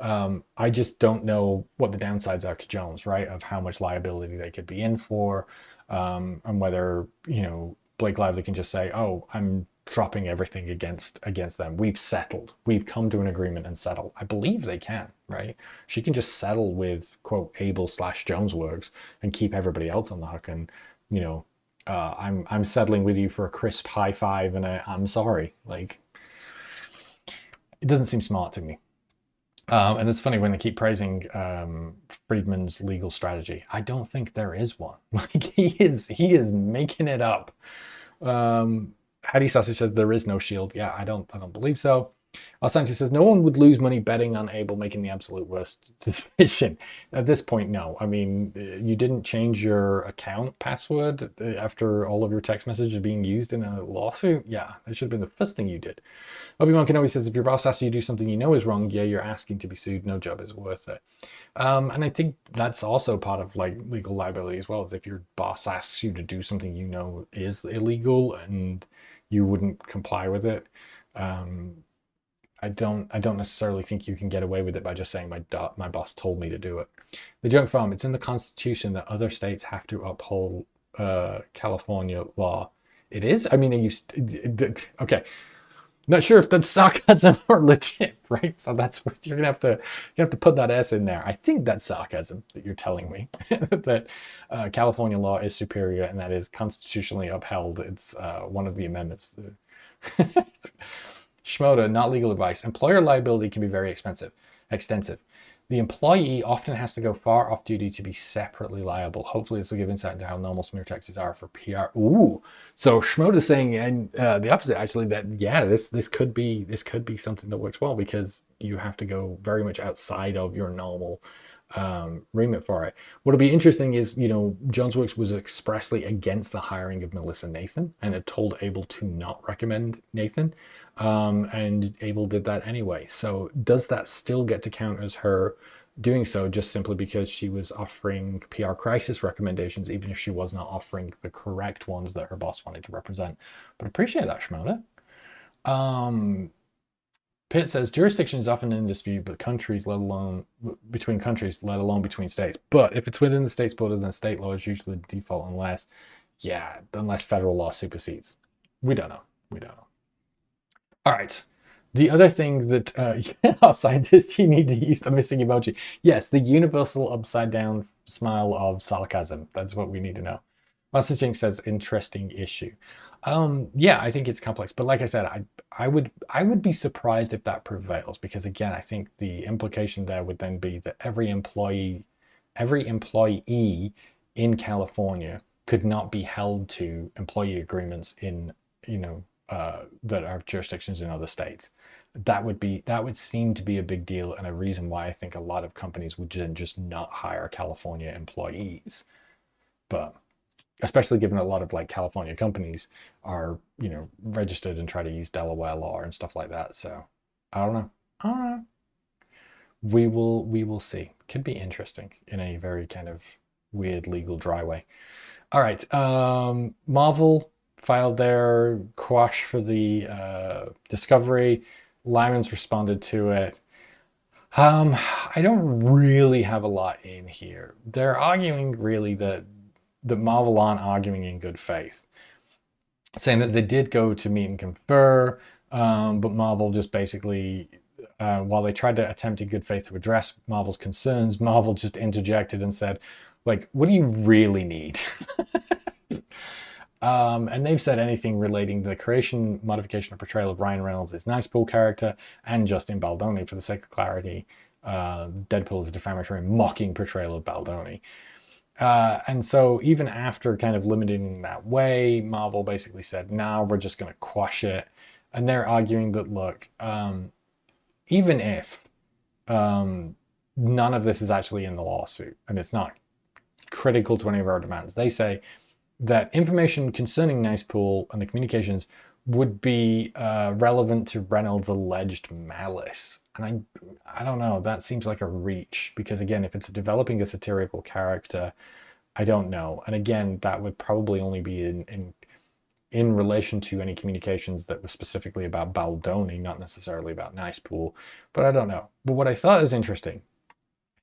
I just don't know what the downsides are to Jones, right? Of how much liability they could be in for, and whether, Blake Lively can just say, oh, I'm dropping everything against them. We've settled. We've come to an agreement and settled. I believe they can, right? She can just settle with, quote, Abel/Jonesworks and keep everybody else on the hook. And, I'm settling with you for a crisp high five and I'm sorry. Like, it doesn't seem smart to me. And it's funny when they keep praising Freedman's legal strategy. I don't think there is one. Like he is making it up. Hattie Sausage says there is no shield. Yeah, I don't believe so. Sanchez says no one would lose money betting on Abel making the absolute worst decision. At this point, no. I mean, you didn't change your account password after all of your text messages being used in a lawsuit. Yeah, that should have been the first thing you did. Obi-Wan Kenobi says, if your boss asks you to do something you know is wrong, yeah, you're asking to be sued. No job is worth it. And I think that's also part of like legal liability as well, is if your boss asks you to do something you know is illegal and you wouldn't comply with it. I don't necessarily think you can get away with it by just saying my boss told me to do it. The Junk Farm, it's in the Constitution that other states have to uphold California law. It is? I mean, okay. Not sure if that's sarcasm or legit, right? So that's what you're gonna have to put that S in there. I think that's sarcasm that you're telling me that California law is superior and that is constitutionally upheld. It's one of the amendments. Shmoda, not legal advice. Employer liability can be very extensive. The employee often has to go far off duty to be separately liable. Hopefully this will give insight into how normal smear taxes are for PR. Ooh, so Shmoda's saying, and the opposite actually, that yeah, this could be something that works well because you have to go very much outside of your normal remit for it. What'll be interesting is, Jonesworks was expressly against the hiring of Melissa Nathan and had told Abel to not recommend Nathan. And Abel did that anyway. So does that still get to count as her doing so just simply because she was offering PR crisis recommendations, even if she was not offering the correct ones that her boss wanted to represent? But appreciate that, Shmoda. Pitt says jurisdiction is often in dispute, but countries, let alone between countries, let alone between states. But if it's within the state's border, then state law is usually the default, unless federal law supersedes. We don't know. We don't know. All right. The other thing that scientists, you need to use the missing emoji. Yes, the universal upside down smile of sarcasm. That's what we need to know. Master Jinx says interesting issue. Yeah, I think it's complex, but like I said, I would be surprised if that prevails, because again, I think the implication there would then be that every employee in California could not be held to employee agreements in, that are jurisdictions in other states. That would seem to be a big deal, and a reason why I think a lot of companies would just not hire California employees. But especially given a lot of like California companies are, registered and try to use Delaware law and stuff like that. So I don't know. I don't know. We will see. Could be interesting in a very kind of weird legal dry way. All right. Marvel filed their quash for the discovery. Lyman's responded to it. I don't really have a lot in here. They're arguing really that Marvel aren't arguing in good faith, saying that they did go to meet and confer, but Marvel just basically, while they tried to attempt in good faith to address Marvel's concerns, Marvel just interjected and said, like, what do you really need? And they've said anything relating to the creation, modification, or portrayal of Ryan Reynolds' Nice Pool character and Justin Baldoni. For the sake of clarity, Deadpool is a defamatory, mocking portrayal of Baldoni. And so even after kind of limiting that way, Marvel basically said, "Now we're just going to quash it." And they're arguing that, look, even if none of this is actually in the lawsuit and it's not critical to any of our demands, they say that information concerning Nice Pool and the communications would be relevant to Reynolds' alleged malice. And I don't know, that seems like a reach, because again, if it's developing a satirical character, I don't know. And again, that would probably only be in relation to any communications that were specifically about Baldoni, not necessarily about Nice Pool, but I don't know. But what I thought is interesting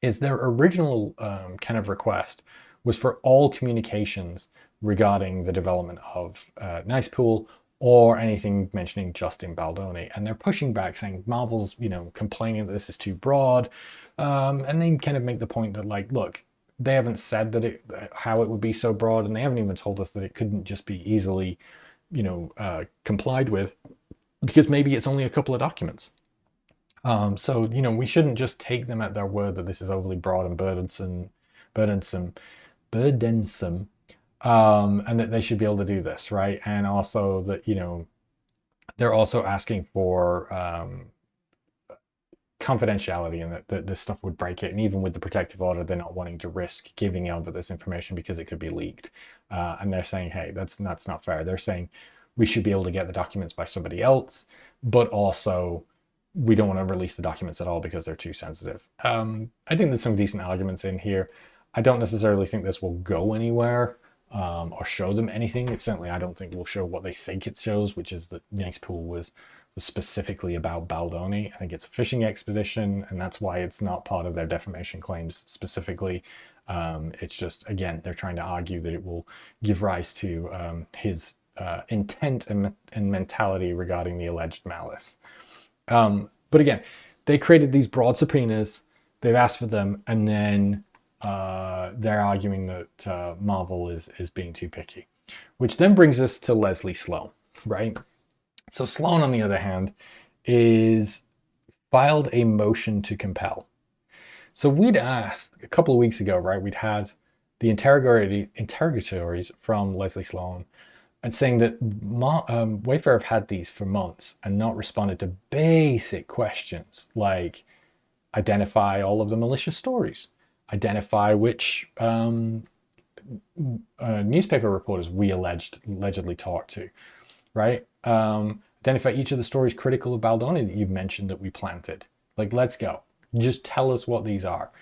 is their original kind of request was for all communications regarding the development of Nice Pool or anything mentioning Justin Baldoni. And they're pushing back, saying Marvel's, complaining that this is too broad. And they kind of make the point that, like, look, they haven't said that how it would be so broad, and they haven't even told us that it couldn't just be easily, complied with, because maybe it's only a couple of documents. So, we shouldn't just take them at their word that this is overly broad and burdensome, and that they should be able to do this, right? And also that, they're also asking for confidentiality, and that this stuff would break it. And even with the protective order, they're not wanting to risk giving out this information because it could be leaked. And they're saying, hey, that's not fair. They're saying we should be able to get the documents by somebody else, but also we don't want to release the documents at all because they're too sensitive. I think there's some decent arguments in here. I don't necessarily think this will go anywhere or show them anything. Certainly, I don't think we'll show what they think it shows, which is that Nice Pool was specifically about Baldoni. I think it's a fishing expedition, and that's why it's not part of their defamation claims specifically. It's just, again, they're trying to argue that it will give rise to his intent and mentality regarding the alleged malice. But again, they created these broad subpoenas, they've asked for them, and then they're arguing that Marvel is being too picky. Which then brings us to Leslie Sloan, right? So Sloan, on the other hand, is filed a motion to compel. So we'd asked a couple of weeks ago, right? We'd had the interrogatories from Leslie Sloan, and saying that Wayfarer have had these for months and not responded to basic questions like identify all of the malicious stories, identify which newspaper reporters we allegedly talked to, right? Identify each of the stories critical of Baldoni that you've mentioned that we planted. Like, let's go. Just tell us what these are.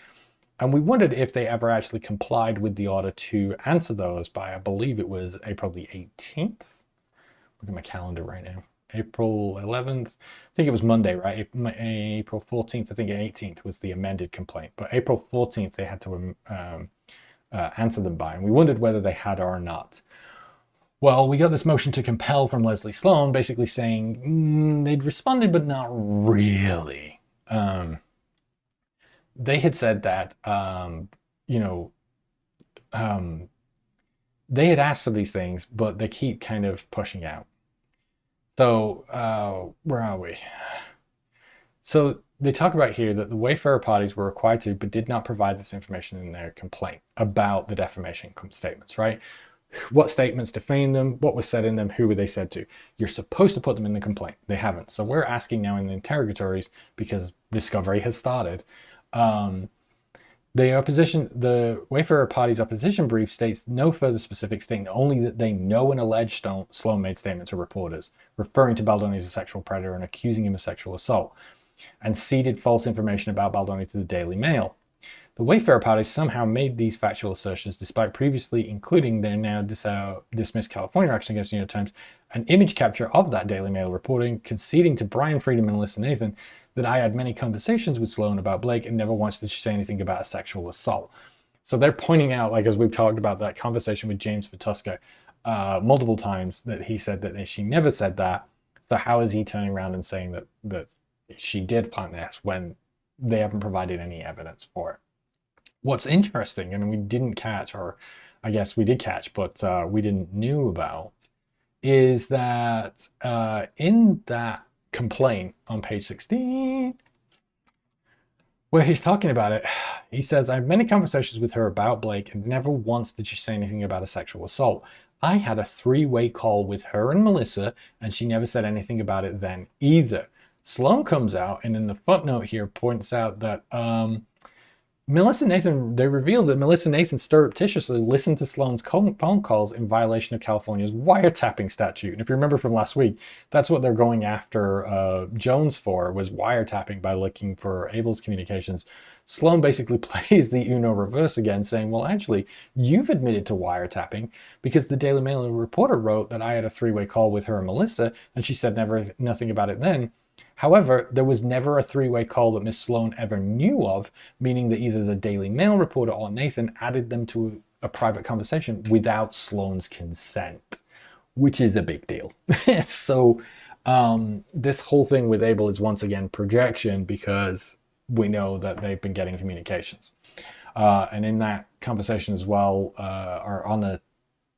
And we wondered if they ever actually complied with the order to answer those by, I believe it was April the 18th. Look at my calendar right now. April 11th. I think it was Monday, right? April 14th, I think 18th was the amended complaint. But April 14th, they had to answer them by, and we wondered whether they had or not. Well, we got this motion to compel from Leslie Sloan, basically saying they'd responded, but not really. They had said that, they had asked for these things, but they keep kind of pushing out. So, where are we? So they talk about here that the Wayfarer parties were required to, but did not provide this information in their complaint about the defamation statements, right? What statements defame them, what was said in them, who were they said to. You're supposed to put them in the complaint. They haven't. So we're asking now in the interrogatories, because discovery has started. The Wayfarer party's opposition brief states no further specific statement, only that they know an alleged Sloan made statement to reporters, referring to Baldoni as a sexual predator and accusing him of sexual assault, and ceded false information about Baldoni to the Daily Mail. The Wayfarer party somehow made these factual assertions despite previously including their now dismissed California action against the New York Times, an image capture of that Daily Mail reporting, conceding to Bryan Freedman and Melissa Nathan that I had many conversations with Sloan about Blake and never once did she say anything about a sexual assault. So they're pointing out, like as we've talked about that conversation with James Vituska multiple times, that he said that she never said that. So how is he turning around and saying that she did plant this when they haven't provided any evidence for it? What's interesting, and we didn't catch, or I guess we did catch, but we didn't knew about, is that in that complaint on page 16, where he's talking about it, he says, I had many conversations with her about Blake and never once did she say anything about a sexual assault. I had a three-way call with her and Melissa, and she never said anything about it then either. Sloan comes out, and in the footnote here points out that Melissa Nathan, they revealed that Melissa Nathan surreptitiously listened to Sloan's phone calls in violation of California's wiretapping statute. And if you remember from last week, that's what they're going after Jones for, was wiretapping by looking for Abel's communications. Sloan basically plays the Uno reverse again, saying, well, actually, you've admitted to wiretapping because the Daily Mail reporter wrote that I had a three-way call with her and Melissa, and she said nothing about it then. However, there was never a three-way call that Miss Sloan ever knew of, meaning that either the Daily Mail reporter or Nathan added them to a private conversation without Sloan's consent, which is a big deal. So this whole thing with Abel is once again projection, because we know that they've been getting communications. And in that conversation as well, or on the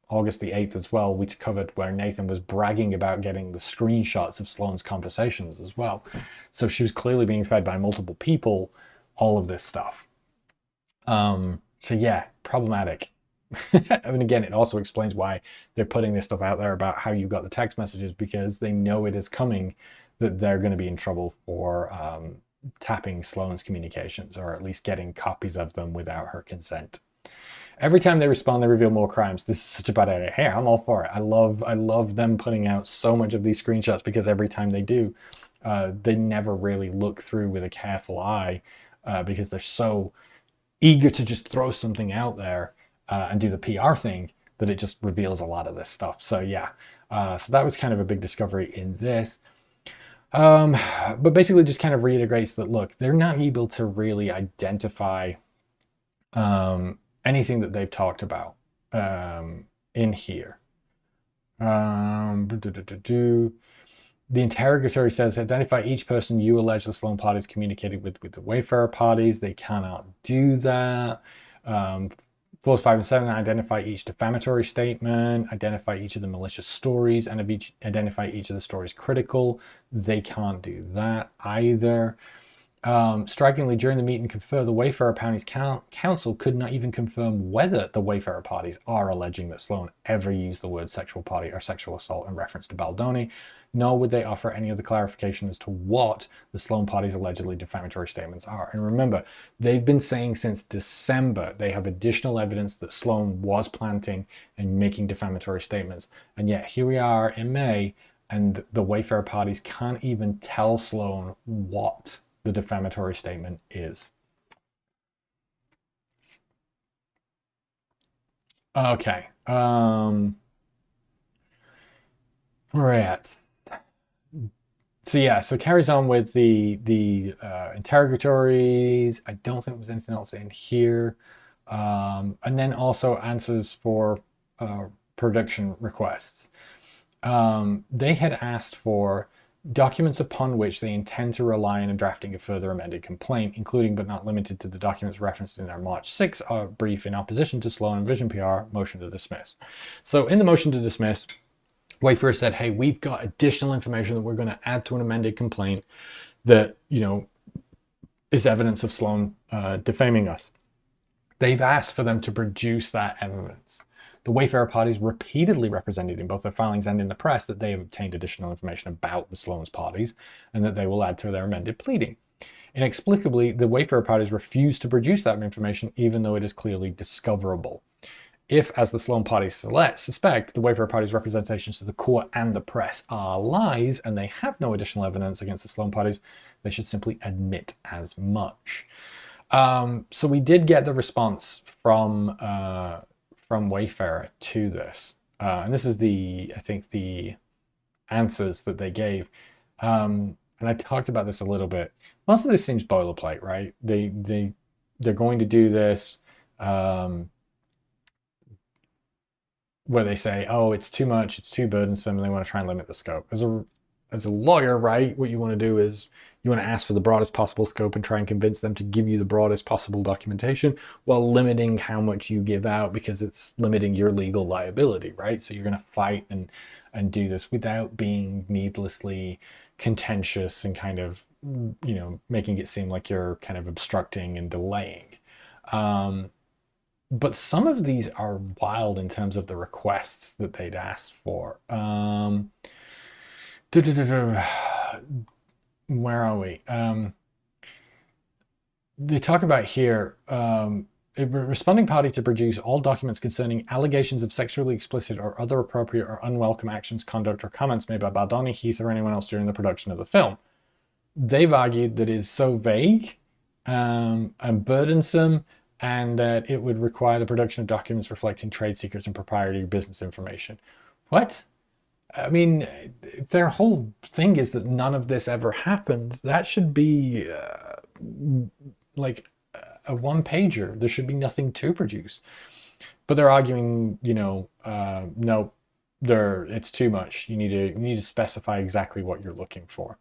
August the 8th as well, we covered where Nathan was bragging about getting the screenshots of Sloan's conversations as well. So she was clearly being fed by multiple people all of this stuff. So yeah, problematic. And again, it also explains why they're putting this stuff out there about how you got the text messages, because they know it is coming, that they're going to be in trouble for tapping Sloan's communications, or at least getting copies of them without her consent. Every time they respond, they reveal more crimes. This is such a bad idea. Hey, I'm all for it. I love them putting out so much of these screenshots, because every time they do, they never really look through with a careful eye, because they're so eager to just throw something out there and do the PR thing, that it just reveals a lot of this stuff. So yeah, so that was kind of a big discovery in this. But basically just kind of reiterates that, look, they're not able to really identify anything that they've talked about in here. The interrogatory says, identify each person you allege the Sloan parties communicated with the Wayfarer parties. They cannot do that. 4, 5, and 7, identify each defamatory statement, identify each of the malicious stories, and identify each of the stories critical. They can't do that either. Strikingly, during the meet and confer, the Wayfarer parties counsel could not even confirm whether the Wayfarer parties are alleging that Sloan ever used the word sexual party or sexual assault in reference to Baldoni, nor would they offer any other clarification as to what the Sloan parties' allegedly defamatory statements are. And remember, they've been saying since December they have additional evidence that Sloan was planting and making defamatory statements. And yet here we are in May, and the Wayfarer parties can't even tell Sloan what the defamatory statement is. Okay. We're at So yeah, so it carries on with the interrogatories. I don't think there's anything else in here, and then also answers for production requests. They had asked for documents upon which they intend to rely in drafting a further amended complaint, including but not limited to the documents referenced in their March 6 brief in opposition to Sloan and Vision PR motion to dismiss. So in the motion to dismiss, Wayfarer said, hey, we've got additional information that we're going to add to an amended complaint that, is evidence of Sloan defaming us. They've asked for them to produce that evidence. The Wayfarer parties repeatedly represented in both their filings and in the press that they have obtained additional information about the Sloan's parties and that they will add to their amended pleading. Inexplicably, the Wayfarer parties refused to produce that information even though it is clearly discoverable. If, as the Sloan parties suspect, the Wayfarer parties' representations to the court and the press are lies and they have no additional evidence against the Sloan parties, they should simply admit as much. So we did get the response from Wayfarer to this, and this is I think the answers that they gave. And I talked about this a little bit. Most of this seems boilerplate, right? They're going to do this. Where they say, oh, it's too much, it's too burdensome, and they want to try and limit the scope. As a lawyer, right, what you want to do is you want to ask for the broadest possible scope and try and convince them to give you the broadest possible documentation while limiting how much you give out because it's limiting your legal liability, right? So you're going to fight and do this without being needlessly contentious and kind of, making it seem like you're kind of obstructing and delaying. But some of these are wild in terms of the requests that they'd asked for. Where are we? They talk about here, a responding party to produce all documents concerning allegations of sexually explicit or other appropriate or unwelcome actions, conduct, or comments made by Baldoni, Heath, or anyone else during the production of the film. They've argued that it is so vague and burdensome and that it would require the production of documents reflecting trade secrets and proprietary business information. What? I mean, their whole thing is that none of this ever happened. That should be like a one-pager. There should be nothing to produce. But they're arguing, no, it's too much. You need to specify exactly what you're looking for.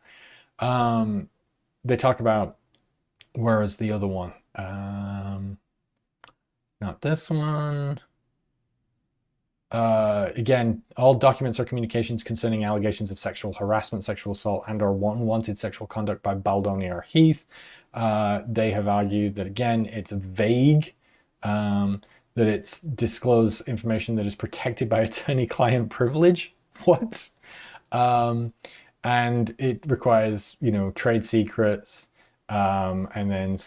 They talk about, where is the other one? Not this one. Again, all documents or communications concerning allegations of sexual harassment, sexual assault, and or unwanted sexual conduct by Baldoni or Heath. They have argued that, again, it's vague, that it's disclosed information that is protected by attorney-client privilege. What? And it requires, trade secrets. And then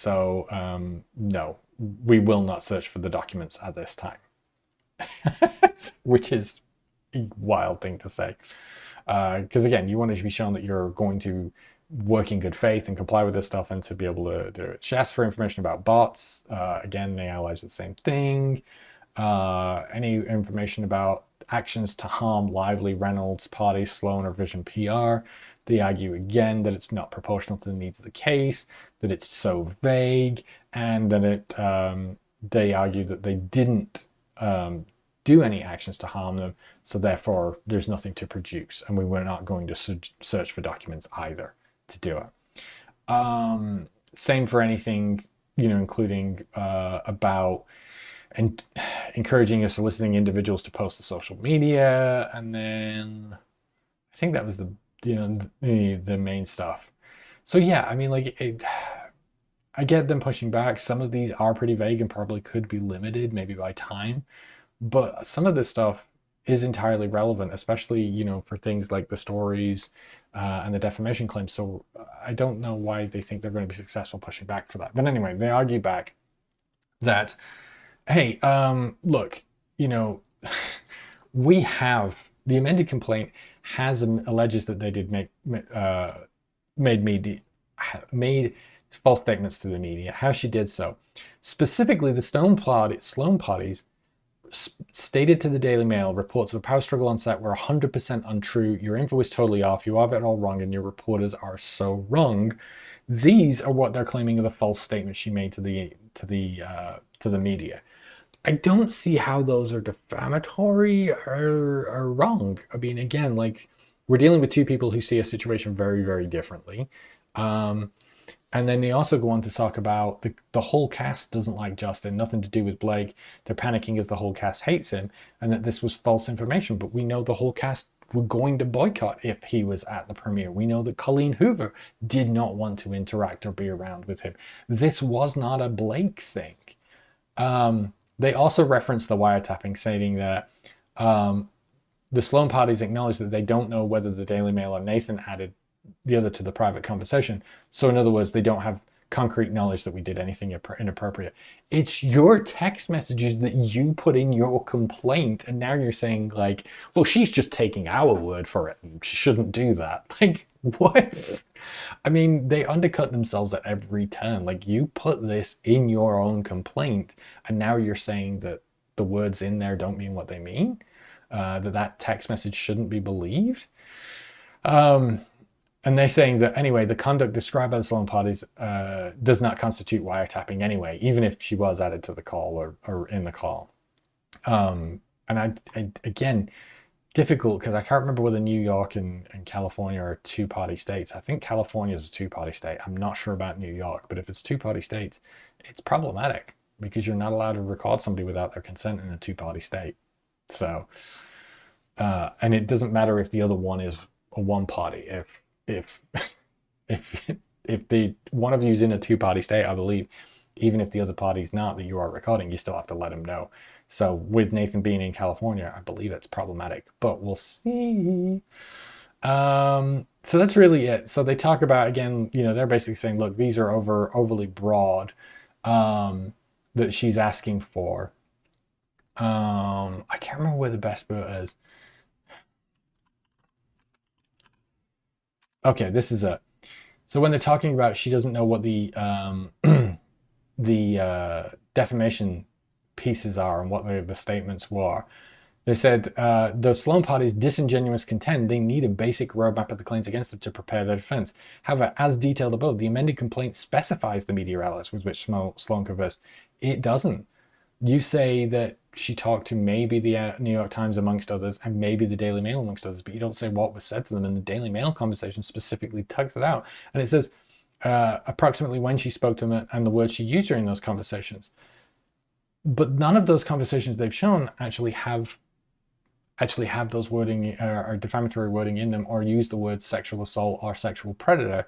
no, we will not search for the documents at this time. Which is a wild thing to say. Because again, you want to be shown that you're going to work in good faith and comply with this stuff and to be able to do it. She asked for information about bots. Again, they allege the same thing. Any information about actions to harm Lively, Reynolds, Party, Sloan, or Vision PR. They argue again that it's not proportional to the needs of the case, that it's so vague, and that they argue that they didn't do any actions to harm them, so therefore there's nothing to produce, and we were not going to search for documents either to do it. Same for anything, including about encouraging or soliciting individuals to post to social media, and then I think that was the main stuff. So yeah, I mean, I get them pushing back. Some of these are pretty vague and probably could be limited, maybe by time. But some of this stuff is entirely relevant, especially, for things like the stories and the defamation claims. So I don't know why they think they're going to be successful pushing back for that. But anyway, they argue back that, hey, look, we have the amended complaint alleges that they did made false statements to the media. How she did so, specifically the Sloan parties stated to the Daily Mail, reports of a power struggle on set were 100% untrue. Your info is totally off. You have it all wrong, and your reporters are so wrong. These are what they're claiming are the false statements she made to the media. I don't see how those are defamatory or wrong. I mean, again, like, we're dealing with two people who see a situation very, very differently. And then they also go on to talk about the whole cast doesn't like Justin, nothing to do with Blake. They're panicking as the whole cast hates him, and that this was false information. But we know the whole cast were going to boycott if he was at the premiere. We know that Colleen Hoover did not want to interact or be around with him. This was not a Blake thing. They also reference the wiretapping, saying that the Sloan parties acknowledge that they don't know whether the Daily Mail or Nathan added the other to the private conversation. So in other words, they don't have concrete knowledge that we did anything inappropriate. It's your text messages that you put in your complaint, and now you're saying, like, well, she's just taking our word for it and she shouldn't do that. Like, what? I mean, they undercut themselves at every turn. Like, you put this in your own complaint, and now you're saying that the words in there don't mean what they mean, that text message shouldn't be believed. And they're saying that, anyway, the conduct described by the Sloan parties does not constitute wiretapping anyway, even if she was added to the call or in the call. And I again, difficult, because I can't remember whether New York and California are two-party states. I think California is a two-party state. I'm not sure about New York, but if it's two-party states, it's problematic because you're not allowed to record somebody without their consent in a two-party state. So, and it doesn't matter if the other one is a one-party. If the one of you is in a two-party state, I believe, even if the other party's not that you are recording, you still have to let them know. So with Nathan being in California, I believe it's problematic, but we'll see. So that's really it. So they talk about, again, they're basically saying, look, these are overly broad, that she's asking for. I can't remember where the best bit is. Okay, this is it. So when they're talking about she doesn't know what the defamation pieces are and what the statements were, they said the Sloan parties disingenuous contend they need a basic roadmap of the claims against them to prepare their defense. However, as detailed above, the amended complaint specifies the media outlets with which Sloan conversed. It doesn't. You say that she talked to maybe the New York Times amongst others and maybe the Daily Mail amongst others, but you don't say what was said to them, and the Daily Mail conversation specifically tugs it out. And it says approximately when she spoke to them and the words she used during those conversations. But none of those conversations they've shown actually have those wording or defamatory wording in them, or use the words sexual assault or sexual predator.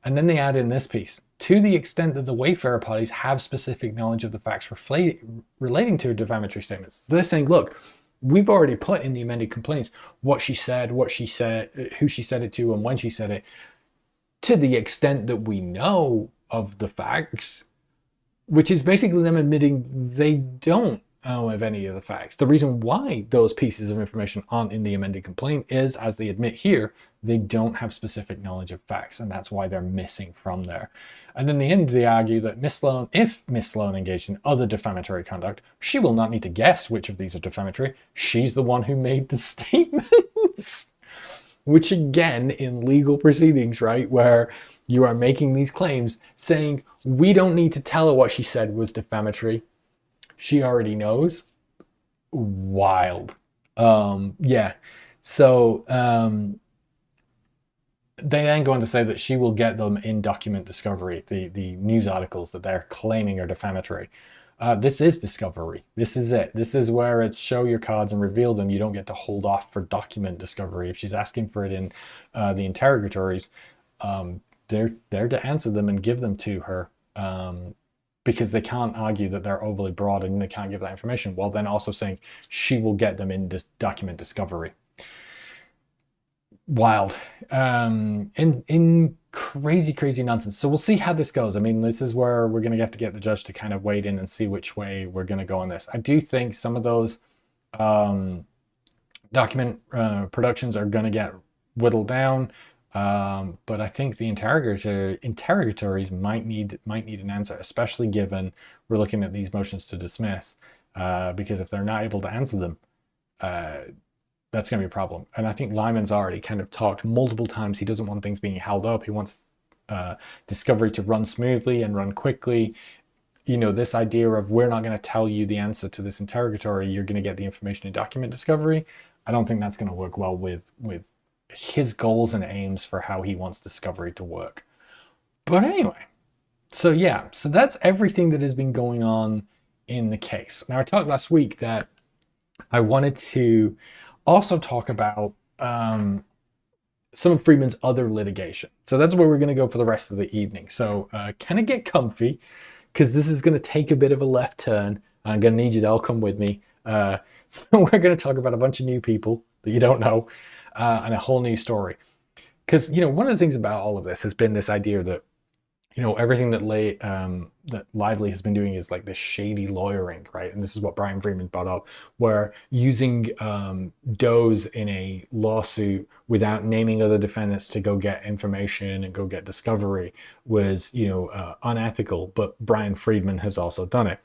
And then they add in this piece: to the extent that the Wayfarer parties have specific knowledge of the facts relating to defamatory statements. So they're saying, look, we've already put in the amended complaints what she said, who she said it to, and when she said it. To the extent that we know of the facts, which is basically them admitting they don't know of any of the facts. The reason why those pieces of information aren't in the amended complaint is, as they admit here, they don't have specific knowledge of facts, and that's why they're missing from there. And then in the end, they argue that if Miss Sloan engaged in other defamatory conduct, she will not need to guess which of these are defamatory. She's the one who made the statements. Which, again, in legal proceedings, right, where you are making these claims, saying we don't need to tell her what she said was defamatory. She already knows. Wild. Yeah. So they then go on to say that she will get them in document discovery, the news articles that they're claiming are defamatory. This is discovery. This is it. This is where it's show your cards and reveal them. You don't get to hold off for document discovery. If she's asking for it in the interrogatories, they're there to answer them and give them to her, because they can't argue that they're overly broad and they can't give that information, while then also saying she will get them in this document discovery. Wild. In crazy nonsense. So we'll see how this goes. I mean, this is where we're going to have to get the judge to kind of wade in and see which way we're going to go on this. I do think some of those document productions are going to get whittled down, but I think the interrogatories might need an answer, especially given we're looking at these motions to dismiss. because if they're not able to answer them, that's going to be a problem. And I think Lyman's already kind of talked multiple times. He doesn't want things being held up. He wants discovery to run smoothly and run quickly. You know, this idea of we're not going to tell you the answer to this interrogatory, you're going to get the information in document discovery. I don't think that's going to work well with his goals and aims for how he wants discovery to work. But anyway, so yeah, so that's everything that has been going on in the case. Now, I talked last week that I wanted to also talk about some of Freedman's other litigation. So that's where we're going to go for the rest of the evening. So kind of get comfy, because this is going to take a bit of a left turn. I'm going to need you to all come with me. So we're going to talk about a bunch of new people that you don't know and a whole new story. Because, you know, one of the things about all of this has been this idea that, you know, everything that that Lively has been doing is like this shady lawyering, right? And this is what Bryan Freedman brought up, where using does in a lawsuit without naming other defendants to go get information and go get discovery was, you know, unethical. But Bryan Freedman has also done it,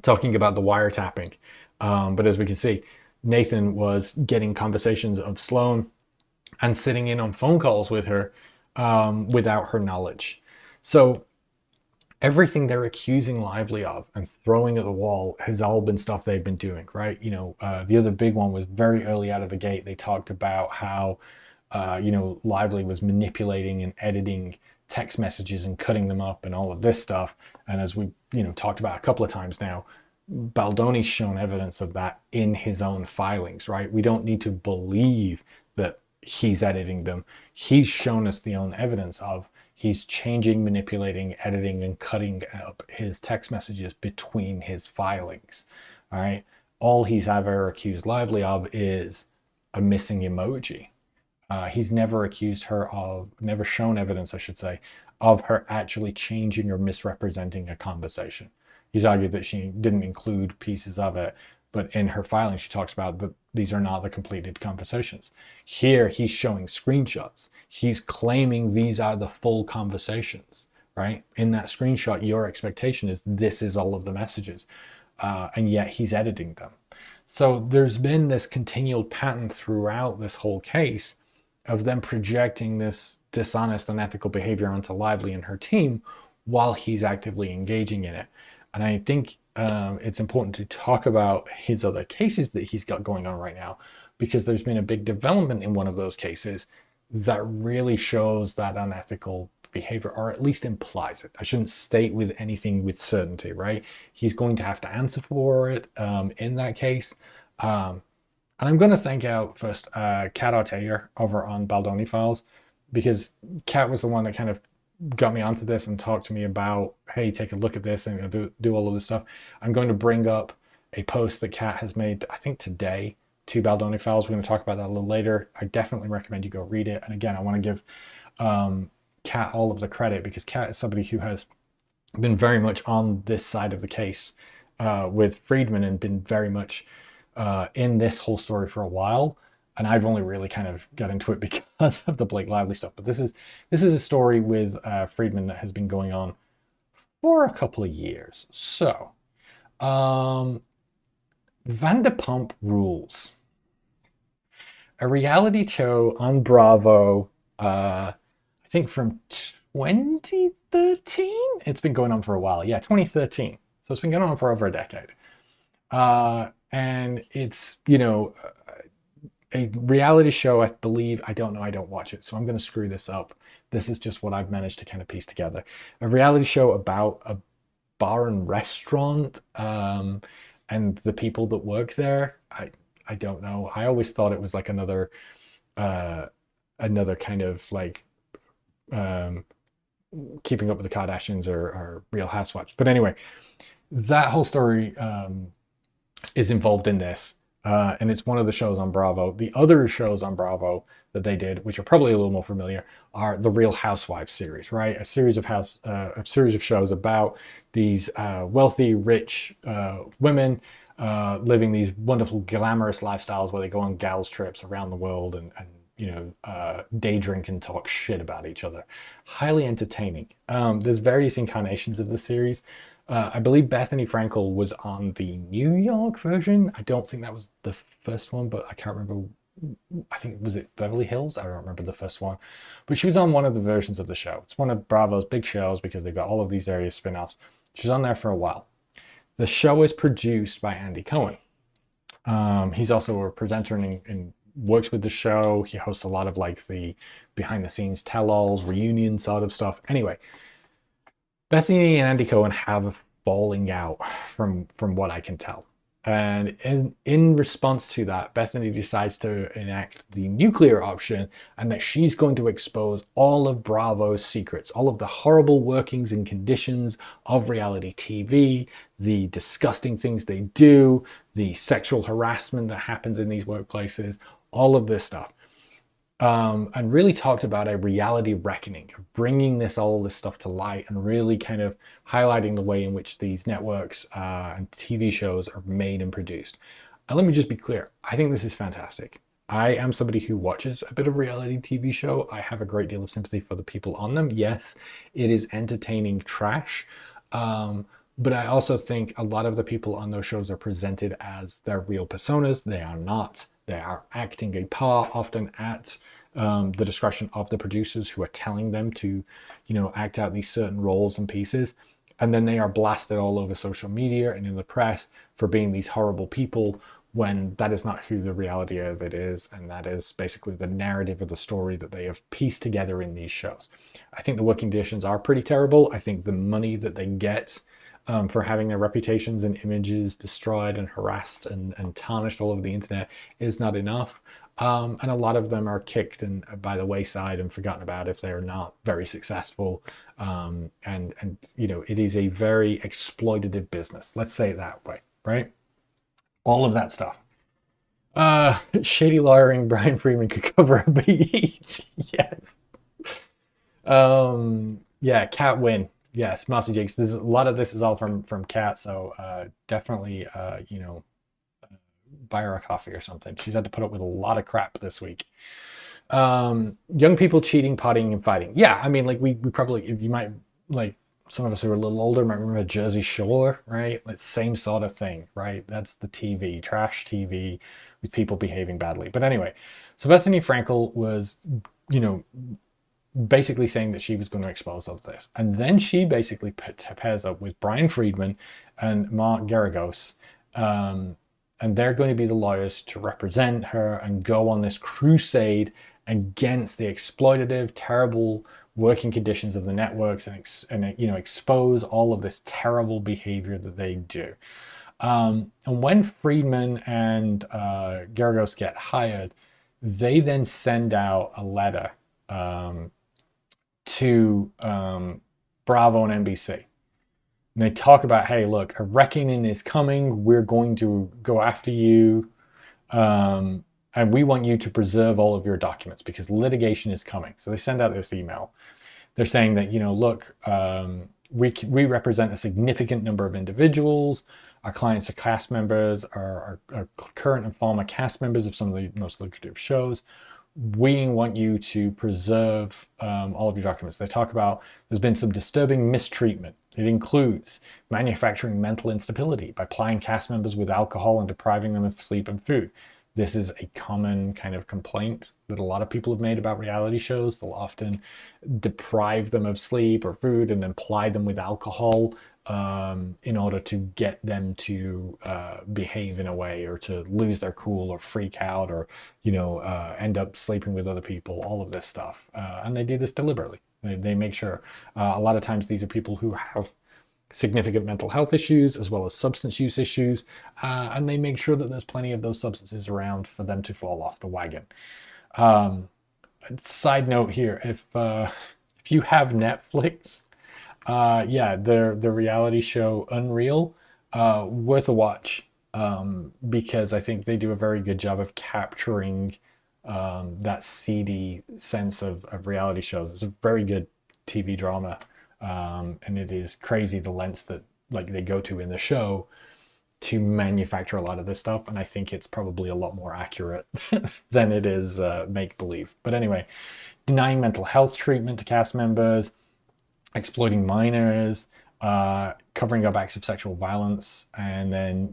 talking about the wiretapping. But as we can see, Nathan was getting conversations of Sloan and sitting in on phone calls with her without her knowledge. So everything they're accusing Lively of and throwing at the wall has all been stuff they've been doing, right? You know, the other big one was very early out of the gate. They talked about how, you know, Lively was manipulating and editing text messages and cutting them up and all of this stuff. And as we, you know, talked about a couple of times now, Baldoni's shown evidence of that in his own filings, right? We don't need to believe that he's editing them. He's shown us the own evidence of he's changing, manipulating, editing, and cutting up his text messages between his filings. All right. All he's ever accused Lively of is a missing emoji. He's never accused her of, never shown evidence, I should say, of her actually changing or misrepresenting a conversation. He's argued that she didn't include pieces of it, but in her filing, she talks about that these are not the completed conversations. Here, he's showing screenshots. He's claiming these are the full conversations, right? In that screenshot, your expectation is this is all of the messages, and yet he's editing them. So there's been this continual pattern throughout this whole case of them projecting this dishonest, unethical behavior onto Lively and her team while he's actively engaging in it. And I think it's important to talk about his other cases that he's got going on right now, because there's been a big development in one of those cases that really shows that unethical behavior, or at least implies it. I shouldn't state with anything with certainty, right? He's going to have to answer for it in that case. And I'm going to thank out first Kat Ortega over on Baldoni Files, because Kat was the one that kind of got me onto this and talked to me about, hey, take a look at this and do all of this stuff. I'm going to bring up a post that Kat has made, I think today, to Baldoni Files. We're going to talk about that a little later. I definitely recommend you go read it. And again, I want to give Kat all of the credit, because Kat is somebody who has been very much on this side of the case with Freedman and been very much in this whole story for a while. And I've only really kind of got into it because of the Blake Lively stuff. But this is a story with Freedman that has been going on for a couple of years. So, Vanderpump Rules, a reality show on Bravo, I think from 2013? It's been going on for a while. Yeah, 2013. So it's been going on for over a decade. And it's, you know, a reality show, I believe. I don't know, I don't watch it, so I'm going to screw this up. This is just what I've managed to kind of piece together. A reality show about a bar and restaurant and the people that work there. I don't know. I always thought it was like another kind of like Keeping Up with the Kardashians or Real Housewives. But anyway, that whole story is involved in this. And it's one of the shows on Bravo. The other shows on Bravo that they did, which are probably a little more familiar, are the Real Housewives series, right? A series of shows about these wealthy, rich women living these wonderful, glamorous lifestyles where they go on gals trips around the world and you know, day drink and talk shit about each other. Highly entertaining. There's various incarnations of the series. I believe Bethany Frankel was on the New York version. I don't think that was the first one, but I can't remember. I think was it Beverly Hills? I don't remember the first one, but she was on one of the versions of the show. It's one of Bravo's big shows because they've got all of these various spin-offs. She's on there for a while. The show is produced by Andy Cohen. He's also a presenter and works with the show. He hosts a lot of like the behind the scenes tell-alls, reunion sort of stuff. Anyway, Bethany and Andy Cohen have a falling out from what I can tell. And in response to that, Bethany decides to enact the nuclear option and that she's going to expose all of Bravo's secrets, all of the horrible workings and conditions of reality TV, the disgusting things they do, the sexual harassment that happens in these workplaces, all of this stuff. And really talked about a reality reckoning, of bringing all this stuff to light and really kind of highlighting the way in which these networks and TV shows are made and produced. And let me just be clear, I think this is fantastic. I am somebody who watches a bit of reality TV show. I have a great deal of sympathy for the people on them. Yes, it is entertaining trash. But I also think a lot of the people on those shows are presented as their real personas. They are not. They are acting a part, often at the discretion of the producers who are telling them to, act out these certain roles and pieces. And then they are blasted all over social media and in the press for being these horrible people when that is not who the reality of it is. And that is basically the narrative of the story that they have pieced together in these shows. I think the working conditions are pretty terrible. I think the money that they get for having their reputations and images destroyed and harassed and tarnished all over the internet is not enough. And a lot of them are kicked by the wayside and forgotten about if they're not very successful. And it is a very exploitative business. Let's say it that way, right? All of that stuff. Shady lawyering, Bryan Freedman could cover a beat. Yes. Yeah, Cat win. Yes, Mossy Jakes. A lot of this is all from Kat, so definitely buy her a coffee or something. She's had to put up with a lot of crap this week. Young people cheating, potting, and fighting. Yeah, I mean, like we probably, if you might, like some of us who are a little older might remember Jersey Shore, right? Like same sort of thing, right? That's the TV, trash TV with people behaving badly. But anyway, so Bethany Frankel was, basically saying that she was going to expose all of this. And then she basically pairs up with Bryan Freedman and Mark Geragos, and they're going to be the lawyers to represent her and go on this crusade against the exploitative, terrible working conditions of the networks and expose all of this terrible behavior that they do. And when Freedman and Geragos get hired, they then send out a letter to Bravo and NBC. And they talk about, hey, look, a reckoning is coming. We're going to go after you. And we want you to preserve all of your documents because litigation is coming. So they send out this email. They're saying that, look, we represent a significant number of individuals. Our clients are cast members, are current and former cast members of some of the most lucrative shows. We want you to preserve all of your documents. They talk about there's been some disturbing mistreatment. It includes manufacturing mental instability by plying cast members with alcohol and depriving them of sleep and food. This is a common kind of complaint that a lot of people have made about reality shows. They'll often deprive them of sleep or food and then ply them with alcohol in order to get them to behave in a way or to lose their cool or freak out or, end up sleeping with other people, all of this stuff. And they do this deliberately. They make sure a lot of times these are people who have significant mental health issues as well as substance use issues, and they make sure that there's plenty of those substances around for them to fall off the wagon. Side note here, if you have Netflix, the reality show Unreal, worth a watch, because I think they do a very good job of capturing that seedy sense of reality shows. It's a very good TV drama. And it is crazy the lengths that they go to in the show to manufacture a lot of this stuff. And I think it's probably a lot more accurate than it is make-believe. But anyway, denying mental health treatment to cast members, exploiting minors, covering up acts of sexual violence, and then,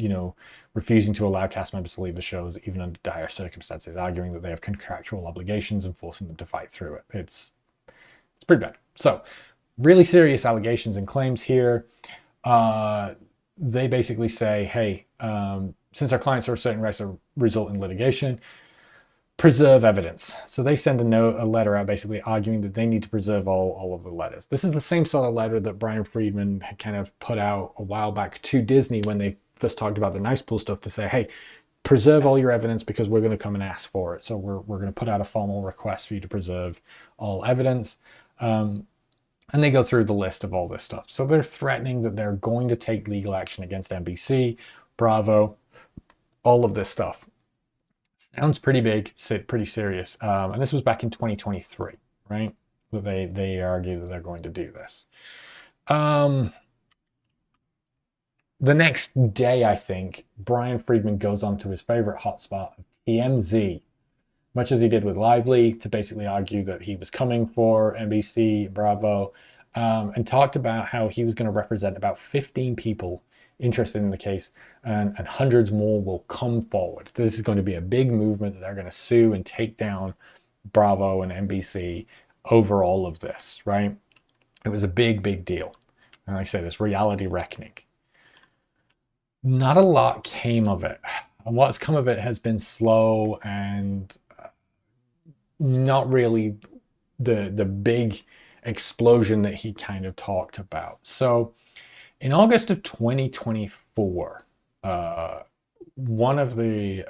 refusing to allow cast members to leave the shows even under dire circumstances, arguing that they have contractual obligations and forcing them to fight through it. It's pretty bad. So, really serious allegations and claims here. They basically say, hey, since our clients are certain rights to result in litigation, preserve evidence. So they send a letter out basically arguing that they need to preserve all of the letters. This is the same sort of letter that Bryan Freedman had kind of put out a while back to Disney when they first talked about the nice pool stuff, to say, hey, preserve all your evidence because we're going to come and ask for it. So we're going to put out a formal request for you to preserve all evidence. And they go through the list of all this stuff. So they're threatening that they're going to take legal action against NBC, Bravo, all of this stuff. Sounds pretty big, pretty serious. And this was back in 2023, right? They argue that they're going to do this. The next day, I think, Bryan Freedman goes on to his favorite hotspot, TMZ, much as he did with Lively, to basically argue that he was coming for NBC, Bravo, and talked about how he was going to represent about 15 people interested in the case, and hundreds more will come forward. This is going to be a big movement that they're going to sue and take down Bravo and NBC over all of this, right? It was a big deal. And like I said, this reality reckoning. Not a lot came of it. And what's come of it has been slow and not really the big explosion that he kind of talked about. So in August of 2024, one of the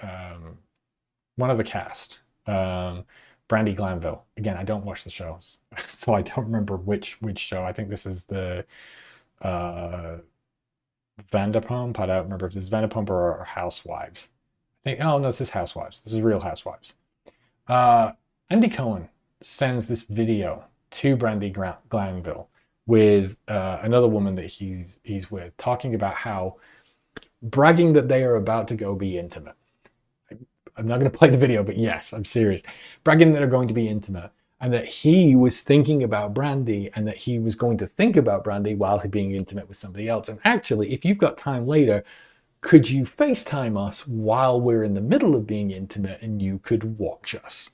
cast, Brandi Glanville. Again, I don't watch the shows, so I don't remember which show. I think this is the Vanderpump. I don't remember if this is Vanderpump or Housewives. I think, oh no, this is Housewives. This is Real Housewives. Andy Cohen sends this video to Brandi Glanville with another woman that he's with, talking about how, bragging that they are about to go be intimate. I'm not going to play the video, but yes, I'm serious. Bragging that they're going to be intimate, and that he was thinking about Brandi, and that he was going to think about Brandi while he's being intimate with somebody else. And actually, if you've got time later, could you FaceTime us while we're in the middle of being intimate and you could watch us?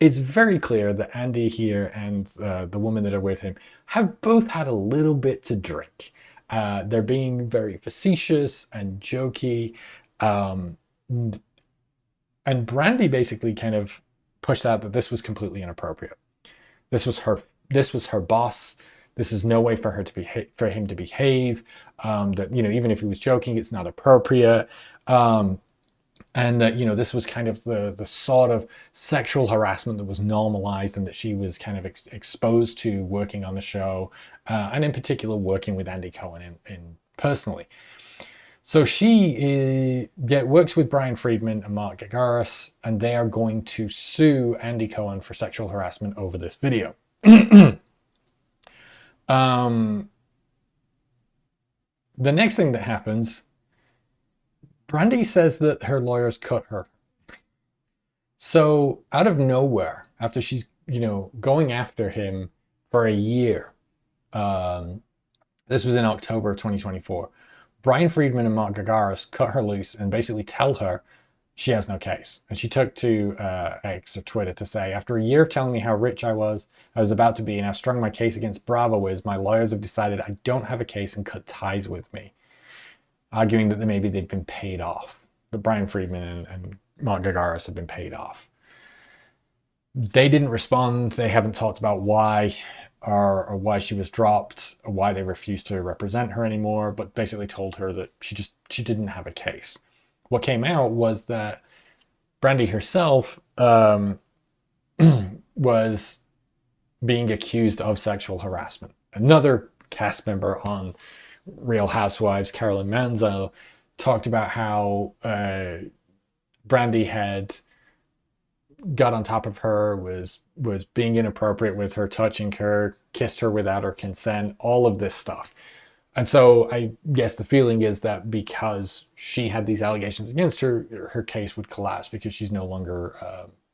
It's very clear that Andy here and the woman that are with him have both had a little bit to drink. They're being very facetious and jokey. And Brandi basically kind of pushed out that this was completely inappropriate. This was her boss. This is no way for him to behave. That, even if he was joking, it's not appropriate. And that, this was kind of the sort of sexual harassment that was normalized and that she was kind of exposed to working on the show, and in particular working with Andy Cohen in personally. So she works with Bryan Freedman and Mark Gagaris, and they are going to sue Andy Cohen for sexual harassment over this video. The next thing that happens, Brandi says that her lawyers cut her. So out of nowhere, after she's, going after him for a year, this was in October of 2024, Bryan Freedman and Mark Gagaris cut her loose and basically tell her she has no case. And she took to X or Twitter to say, after a year of telling me how rich I was about to be, and how strong my case against Bravo is, my lawyers have decided I don't have a case and cut ties with me, arguing that maybe they've been paid off. But Bryan Freedman and Mark Gagaris have been paid off. They didn't respond. They haven't talked about why, or why she was dropped, or why they refused to represent her anymore, but basically told her that she didn't have a case. What came out was that Brandi herself was being accused of sexual harassment. Another cast member on Real Housewives, Carolyn Manzo, talked about how Brandi had got on top of her, was being inappropriate with her, touching her, kissed her without her consent, all of this stuff. And so I guess the feeling is that because she had these allegations against her, her case would collapse because she's no longer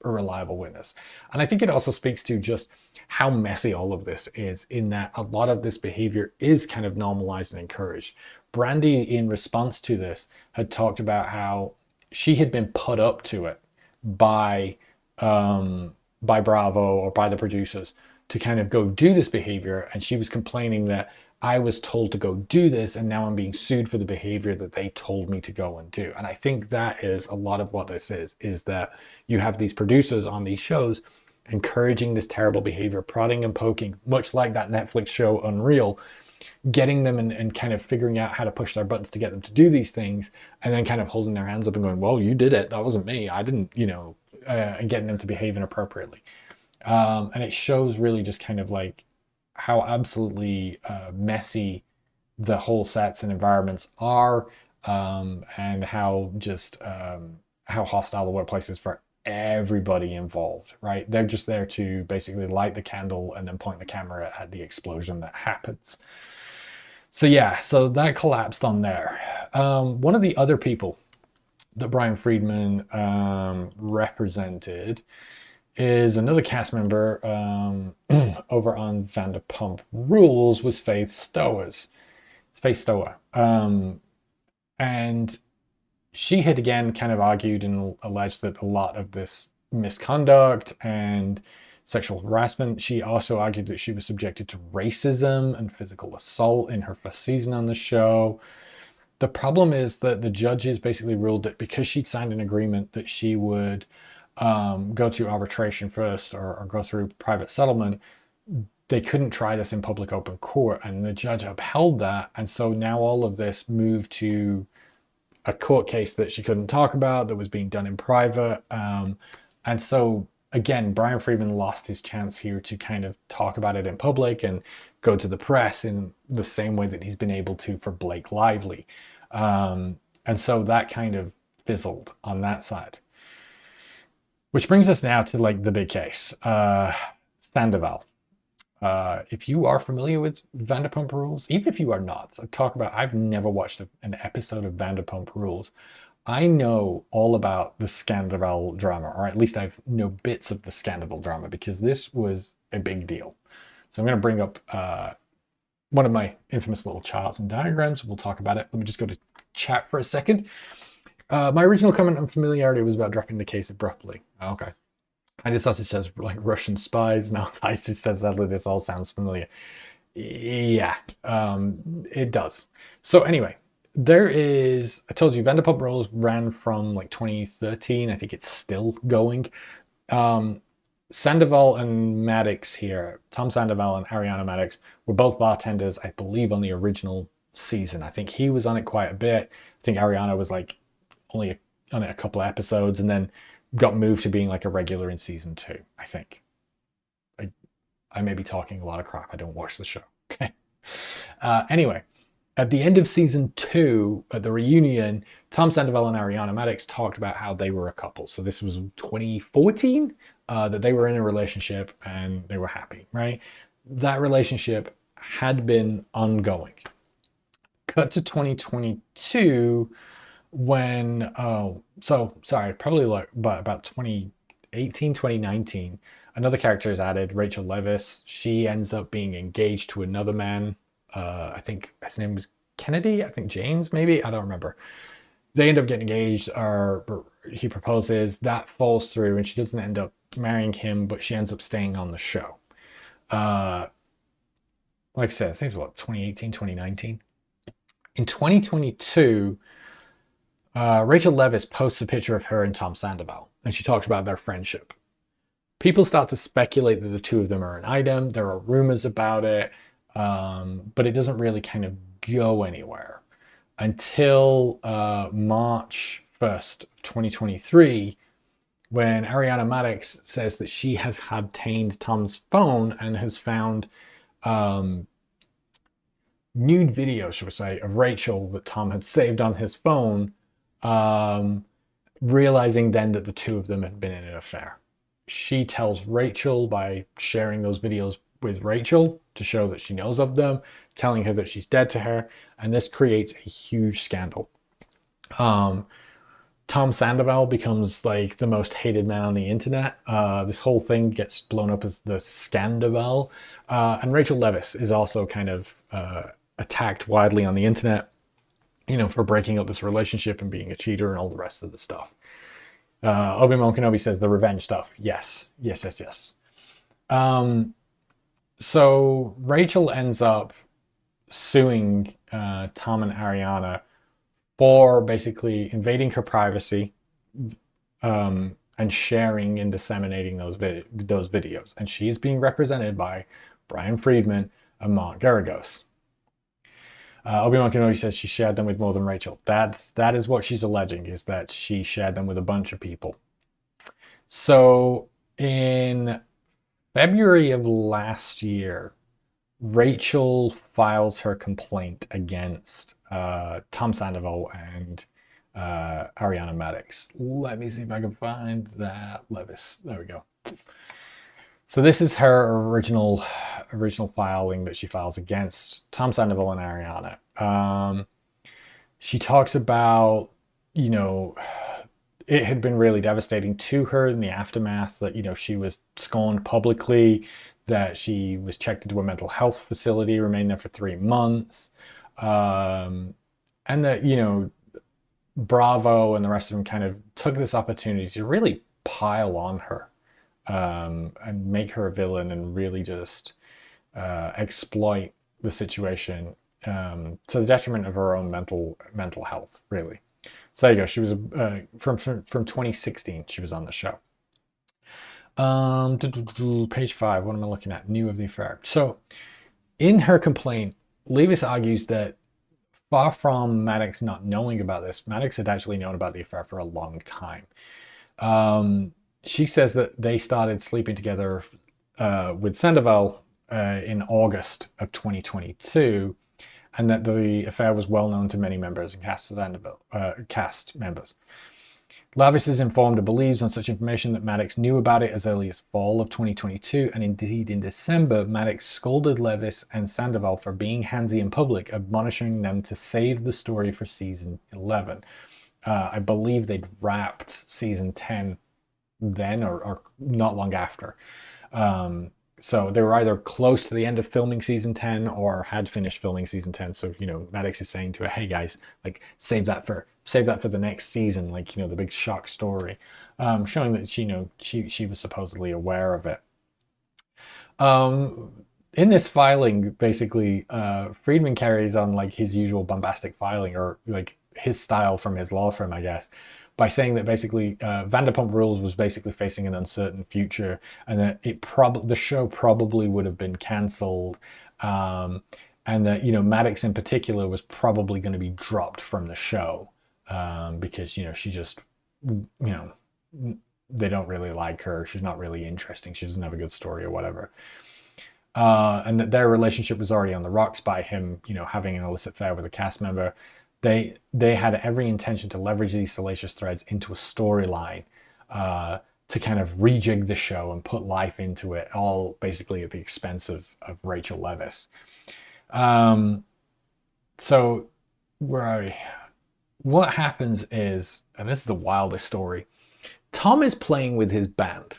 a reliable witness. And I think it also speaks to just how messy all of this is, in that a lot of this behavior is kind of normalized and encouraged. Brandy, in response to this, had talked about how she had been put up to it by Bravo or by the producers to kind of go do this behavior, and she was complaining that I was told to go do this and now I'm being sued for the behavior that they told me to go and do. And I think that is a lot of what this is that you have these producers on these shows encouraging this terrible behavior, prodding and poking, much like that Netflix show Unreal, getting them and kind of figuring out how to push their buttons to get them to do these things, and then kind of holding their hands up and going, well, you did it, that wasn't me, I didn't, and getting them to behave inappropriately. And it shows really just kind of like how absolutely messy the whole sets and environments are, and how just how hostile the workplace is for everybody involved, right? They're just there to basically light the candle and then point the camera at the explosion that happens. So yeah, so that collapsed on there. One of the other people that Bryan Freedman represented is another cast member over on Vanderpump Rules, was Faith Stower. And she had again kind of argued and alleged that a lot of this misconduct and sexual harassment, she also argued that she was subjected to racism and physical assault in her first season on the show. The problem is that the judges basically ruled that because she'd signed an agreement that she would go to arbitration first or go through private settlement, they couldn't try this in public open court, and the judge upheld that. And so now all of this moved to a court case that she couldn't talk about, that was being done in private. And so again, Bryan Freedman lost his chance here to kind of talk about it in public and go to the press in the same way that he's been able to for Blake Lively. And so that kind of fizzled on that side. Which brings us now to like the big case, Scandival. If you are familiar with Vanderpump Rules, even if you are not, I've never watched an episode of Vanderpump Rules. I know all about the Scandival drama, or at least I know bits of the Scandival drama, because this was a big deal. So I'm going to bring up one of my infamous little charts and diagrams. We'll talk about it. Let me just go to chat for a second. My original comment on familiarity was about dropping the case abruptly. Okay. I just thought it says like Russian spies. Now I just says that this all sounds familiar. Yeah, it does. So anyway, I told you Vanderpump Rules ran from like 2013. I think it's still going. Sandoval and Maddox here, Tom Sandoval and Ariana Maddox, were both bartenders, I believe, on the original season. I think he was on it quite a bit. I think Ariana was like only on it a couple of episodes, and then got moved to being like a regular in season 2, I think. I may be talking a lot of crap. I don't watch the show. Okay. Anyway, at the end of season 2, at the reunion, Tom Sandoval and Ariana Maddox talked about how they were a couple. So this was 2014, that they were in a relationship and they were happy, right? That relationship had been ongoing. Cut to 2022, when probably like about 2018, 2019, another character is added, Rachel Leviss. She ends up being engaged to another man. I think his name was Kennedy, I think James, maybe, I don't remember. They end up getting engaged, or he proposes, that falls through, and she doesn't end up marrying him, but she ends up staying on the show. Like I said, I think it's what, 2018, 2019. In 2022, Rachel Leviss posts a picture of her and Tom Sandoval, and she talks about their friendship. People start to speculate that the two of them are an item. There are rumors about it, but it doesn't really kind of go anywhere until March 1st, 2023, when Ariana Maddox says that she has obtained Tom's phone and has found nude video, should we say, of Rachel that Tom had saved on his phone, realizing then that the two of them had been in an affair. She tells Rachel by sharing those videos with Rachel to show that she knows of them, telling her that she's dead to her, and this creates a huge scandal. Tom Tom Sandoval becomes like the most hated man on the internet. This whole thing gets blown up as the Scandival. And Rachel Leviss is also kind of attacked widely on the internet, for breaking up this relationship and being a cheater and all the rest of the stuff. Obi-Wan Kenobi says the revenge stuff. Yes. So Rachel ends up suing Tom and Ariana for basically invading her privacy and sharing and disseminating those videos. And she's being represented by Bryan Freedman and Mark Geragos. Obi-Wan Kenobi says she shared them with more than Rachel. That is what she's alleging, is that she shared them with a bunch of people. So in February of last year, Rachel files her complaint against Tom Sandoval and Ariana Madix. Let me see if I can find that. Leviss. There we go. So this is her original filing that she files against Tom Sandoval and Ariana. She talks about, it had been really devastating to her in the aftermath, that, she was scorned publicly, that she was checked into a mental health facility, remained there for 3 months, and that, Bravo and the rest of them kind of took this opportunity to really pile on her and make her a villain and really just exploit the situation to the detriment of her own mental health, really. So there you go. She was from 2016. She was on the show. Page 5. What am I looking at? New of the affair. So in her complaint, Leviss argues that far from Madix not knowing about this, Madix had actually known about the affair for a long time. She says that they started sleeping together with Sandoval in August of 2022, and that the affair was well known to many members and cast members. Leviss is informed and believes on such information that Madix knew about it as early as fall of 2022, and indeed in December, Madix scolded Leviss and Sandoval for being handsy in public, admonishing them to save the story for season 11. I believe they'd wrapped season 10 then, or not long after. So they were either close to the end of filming season 10 or had finished filming season 10. So, Madix is saying to her, hey guys, like save that for the next season, like, the big shock story, showing that she was supposedly aware of it. In this filing, basically, Freedman carries on like his usual bombastic filing, or like his style from his law firm, I guess, by saying that basically Vanderpump Rules was basically facing an uncertain future, and that the show probably would have been cancelled, and that Madix in particular was probably going to be dropped from the show because she just they don't really like her. She's not really interesting. She doesn't have a good story or whatever. And that their relationship was already on the rocks by him, having an illicit affair with a cast member. They had every intention to leverage these salacious threads into a storyline to kind of rejig the show and put life into it, all basically at the expense of Rachel Leviss. So where are we? What happens is, and this is the wildest story, Tom is playing with his band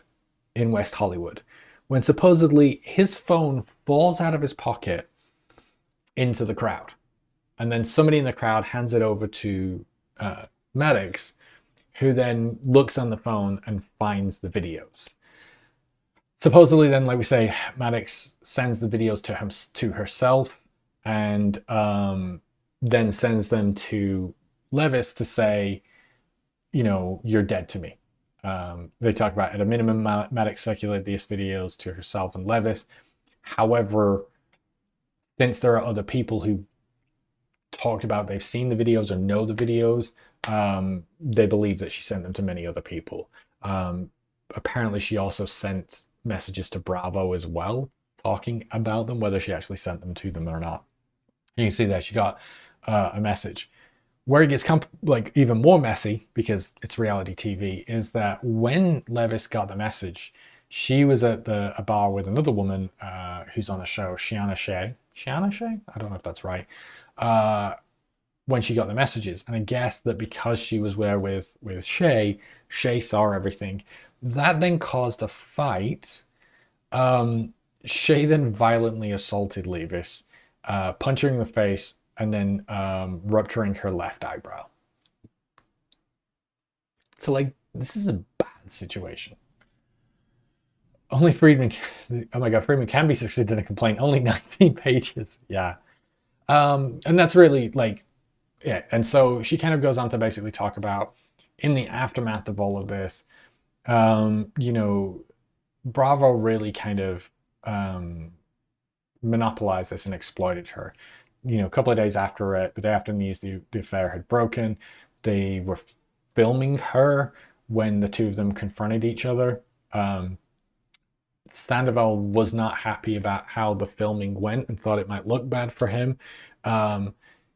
in West Hollywood when supposedly his phone falls out of his pocket into the crowd. And then somebody in the crowd hands it over to Madix, who then looks on the phone and finds the videos. Supposedly then, like we say, Madix sends the videos to herself, and then sends them to Leviss to say, you're dead to me. They talk about, at a minimum, Madix circulated these videos to herself and Leviss. However, since there are other people who talked about they've seen the videos or know the videos, they believe that she sent them to many other people. Apparently she also sent messages to Bravo as well, talking about them, whether she actually sent them to them or not. You can see there she got a message. Where it gets even more messy, because it's reality TV, is that when Leviss got the message, she was at a bar with another woman who's on the show, Shiana Shea. Shiana Shea? I don't know if that's right. when she got the messages. And I guess that because she was there with Shay, Shay saw everything. That then caused a fight. Shay then violently assaulted Levis, punching her in the face and then rupturing her left eyebrow. So, like, this is a bad situation. Only Freedman, oh my God, Freedman can be succeeded in a complaint. Only 19 pages. Yeah. And that's really like, yeah. And so she kind of goes on to basically talk about in the aftermath of all of this, you know, Bravo really kind of monopolized this and exploited her. You know, a couple of days after it, the day after the news, the affair had broken, they were filming her when the two of them confronted each other. Scandival was not happy about how the filming went and thought it might look bad for him.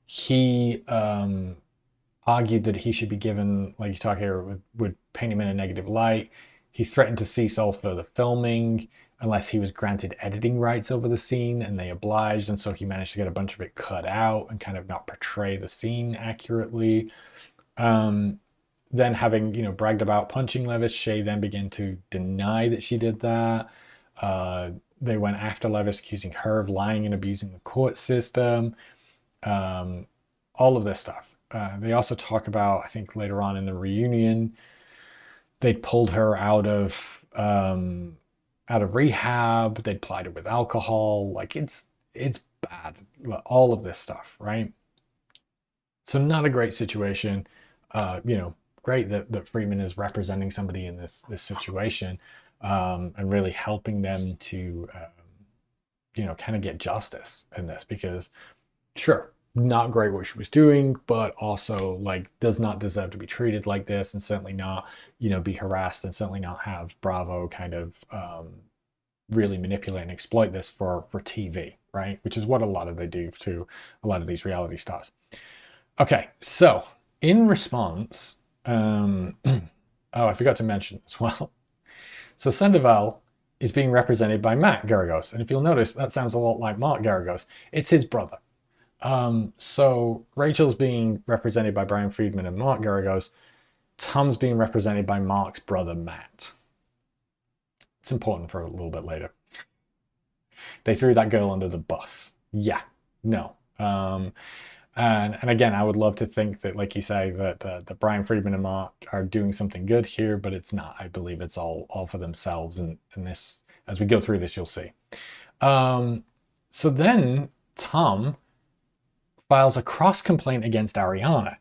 He argued that he should be given, like you talk here, would paint him in a negative light. He threatened to cease all further filming unless he was granted editing rights over the scene, and they obliged, and so he managed to get a bunch of it cut out and kind of not portray the scene accurately. Then having, you know, bragged about punching Levis, Shay then began to deny that she did that. They went after Levis, accusing her of lying and abusing the court system. All of this stuff. They also talk about, I think later on in the reunion, they pulled her out of rehab. They'd plied her with alcohol. Like it's bad. All of this stuff, right? So not a great situation. You know, great that Freedman is representing somebody in this situation, and really helping them to you know, kind of get justice in this, because sure, not great what she was doing, but also like does not deserve to be treated like this, and certainly not, you know, be harassed, and certainly not have Bravo kind of really manipulate and exploit this for TV, right? Which is what a lot of they do to a lot of these reality stars. Okay, so in response, oh, I forgot to mention as well. So Scandival is being represented by Matt Garagos, and if you'll notice, that sounds a lot like Mark Garagos. It's his brother. So Rachel's being represented by Bryan Freedman and Mark Garagos. Tom's being represented by Mark's brother, Matt. It's important for a little bit later. They threw that girl under the bus. Yeah, no. And again, I would love to think that, like you say, that the Bryan Freedman and Mark are doing something good here, but it's not. I believe it's all for themselves. And this, as we go through this, you'll see. So then Tom files a cross complaint against Ariana,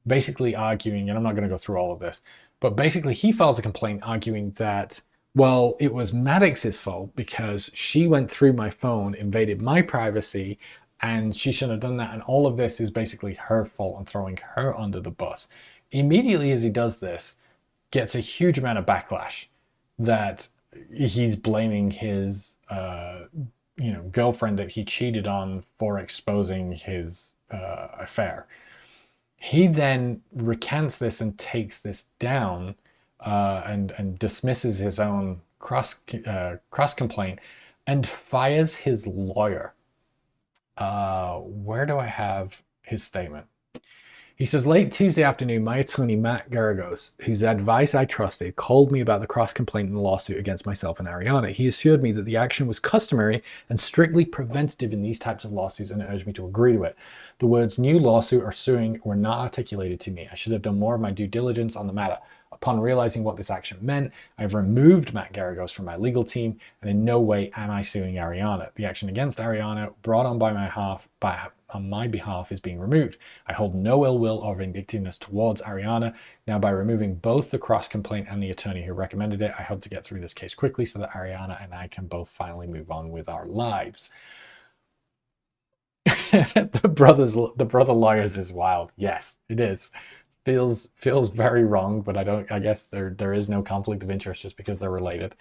basically arguing, and I'm not going to go through all of this, but basically he files a complaint arguing that, well, it was Maddox's fault because she went through my phone, invaded my privacy, and she shouldn't have done that. And all of this is basically her fault and throwing her under the bus. Immediately as he does this, gets a huge amount of backlash that he's blaming his you know, girlfriend that he cheated on for exposing his affair. He then recants this and takes this down, and dismisses his own cross complaint and fires his lawyer. Where do I have his statement? He says, late Tuesday afternoon, my attorney, Matt Garagos, whose advice I trusted, called me about the cross-complaint and the lawsuit against myself and Ariana. He assured me that the action was customary and strictly preventative in these types of lawsuits and urged me to agree to it. The words new lawsuit or suing were not articulated to me. I should have done more of my due diligence on the matter. Upon realizing what this action meant, I've removed Matt Garagos from my legal team, and in no way am I suing Ariana. The action against Ariana brought on on my behalf is being removed. I hold no ill will or vindictiveness towards Ariana. Now, by removing both the cross complaint and the attorney who recommended it, I hope to get through this case quickly so that Ariana and I can both finally move on with our lives. The brother lawyers is wild. Yes, it is. Feels very wrong, but I guess there is no conflict of interest just because they're related.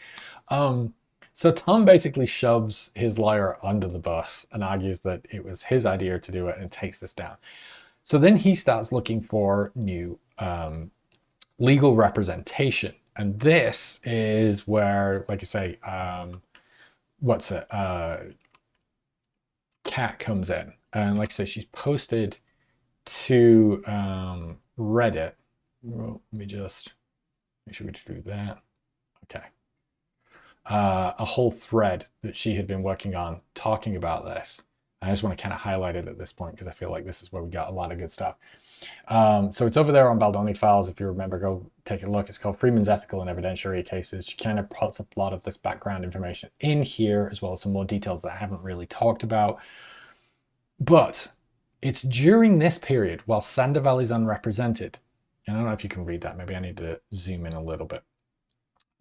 So Tom basically shoves his lawyer under the bus and argues that it was his idea to do it and takes this down. So then he starts looking for new legal representation. And this is where, like you say, Kat comes in. And like I say, she's posted to Reddit. Well, let me just make sure we do that. Okay. A whole thread that she had been working on talking about this. I just want to kind of highlight it at this point because I feel like this is where we got a lot of good stuff. So it's over there on Baldoni Files. If you remember, go take a look. It's called Freedman's Ethical and Evidentiary Cases. She kind of puts a lot of this background information in here, as well as some more details that I haven't really talked about. But it's during this period, while Scandival is unrepresented. And I don't know if you can read that. Maybe I need to zoom in a little bit.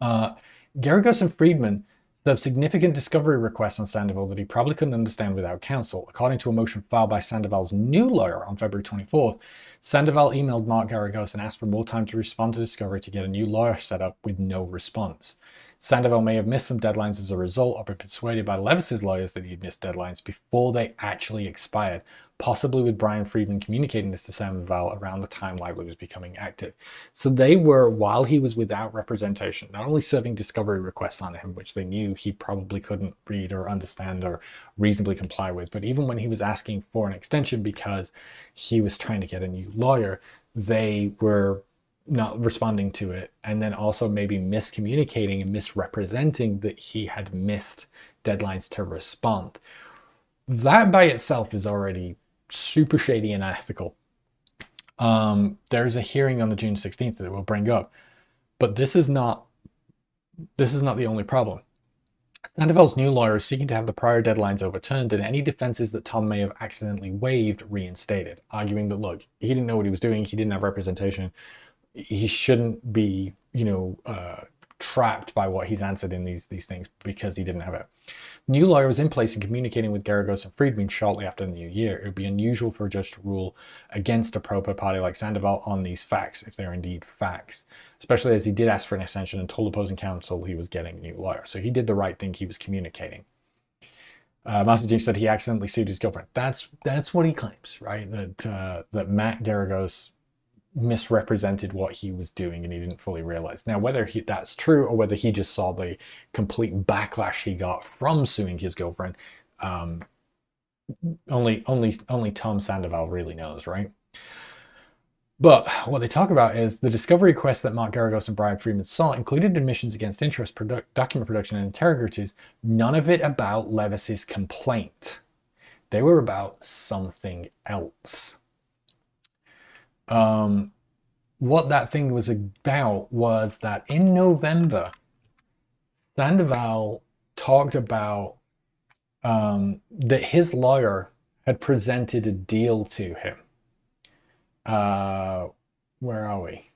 Garagos and Freedman served significant discovery requests on Scandival that he probably couldn't understand without counsel. According to a motion filed by Scandival's new lawyer on February 24th, Scandival emailed Mark Garagos and asked for more time to respond to discovery to get a new lawyer set up with no response. Scandival may have missed some deadlines as a result, or been persuaded by Levis's lawyers that he'd missed deadlines before they actually expired, possibly with Bryan Freedman communicating this to Scandival around the time Lively was becoming active. So they were, while he was without representation, not only serving discovery requests on him, which they knew he probably couldn't read or understand or reasonably comply with, but even when he was asking for an extension because he was trying to get a new lawyer, they were not responding to it, and then also maybe miscommunicating and misrepresenting that he had missed deadlines to respond. That by itself is already super shady and unethical. There's a hearing on the June 16th that we'll bring up, but this is not the only problem. Scandival's new lawyer is seeking to have the prior deadlines overturned and any defenses that Tom may have accidentally waived reinstated, arguing that, look, he didn't know what he was doing, he didn't have representation, he shouldn't be, trapped by what he's answered in these things because he didn't have it. New lawyer was in place and communicating with Garagos and Freedman shortly after the new year. It would be unusual for a judge to rule against a proper party like Scandival on these facts, if they're indeed facts, especially as he did ask for an extension and told opposing counsel he was getting a new lawyer. So he did the right thing. He was communicating. Master Chief said he accidentally sued his girlfriend. That's what he claims, right? That Matt Garagos misrepresented what he was doing and he didn't fully realize. Now, whether that's true or whether he just saw the complete backlash he got from suing his girlfriend, only Tom Scandival really knows, right? But what they talk about is the discovery requests that Mark Garagos and Bryan Freedman saw included admissions against interest, document production, and interrogatories. None of it about Levis's complaint. They were about something else. What that thing was about was that in November, Scandival talked about that his lawyer had presented a deal to him. Where are we?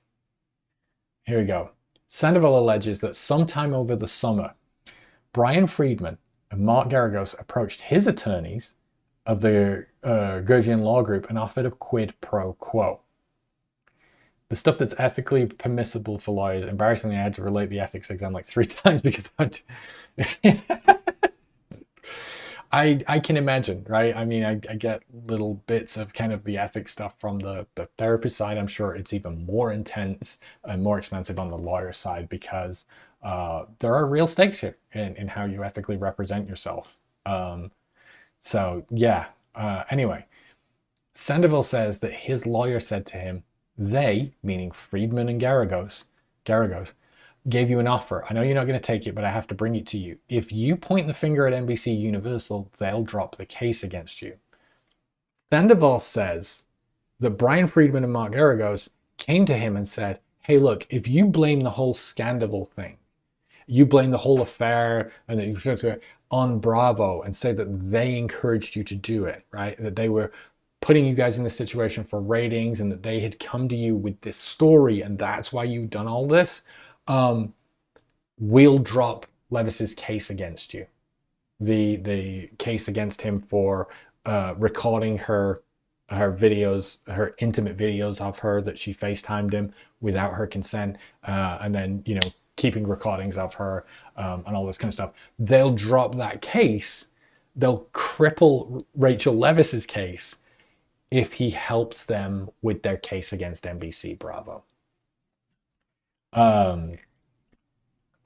Here we go. Scandival alleges that sometime over the summer, Bryan Freedman and Mark Garagos approached his attorneys of the Gurgian Law Group and offered a quid pro quo. The stuff that's ethically permissible for lawyers. Embarrassingly, I had to relate the ethics exam like 3 times because I can imagine, right? I mean, I get little bits of kind of the ethics stuff from the therapist side. I'm sure it's even more intense and more expensive on the lawyer side because there are real stakes here in how you ethically represent yourself. So yeah, anyway, Scandival says that his lawyer said to him, they, meaning Freedman and Garagos, gave you an offer. I know you're not going to take it, but I have to bring it to you. If you point the finger at NBC Universal, they'll drop the case against you. Scandival says that Bryan Freedman and Mark Garagos came to him and said, hey, look, if you blame the whole Scandival thing, you blame the whole affair and that you on Bravo and say that they encouraged you to do it, right? That they were putting you guys in this situation for ratings and that they had come to you with this story and that's why you've done all this, we'll drop Levis's case against you. The case against him for recording her videos, her intimate videos of her that she FaceTimed him without her consent, and then, keeping recordings of her and all this kind of stuff. They'll drop that case. They'll cripple Rachel Levis's case if he helps them with their case against NBC Bravo. Why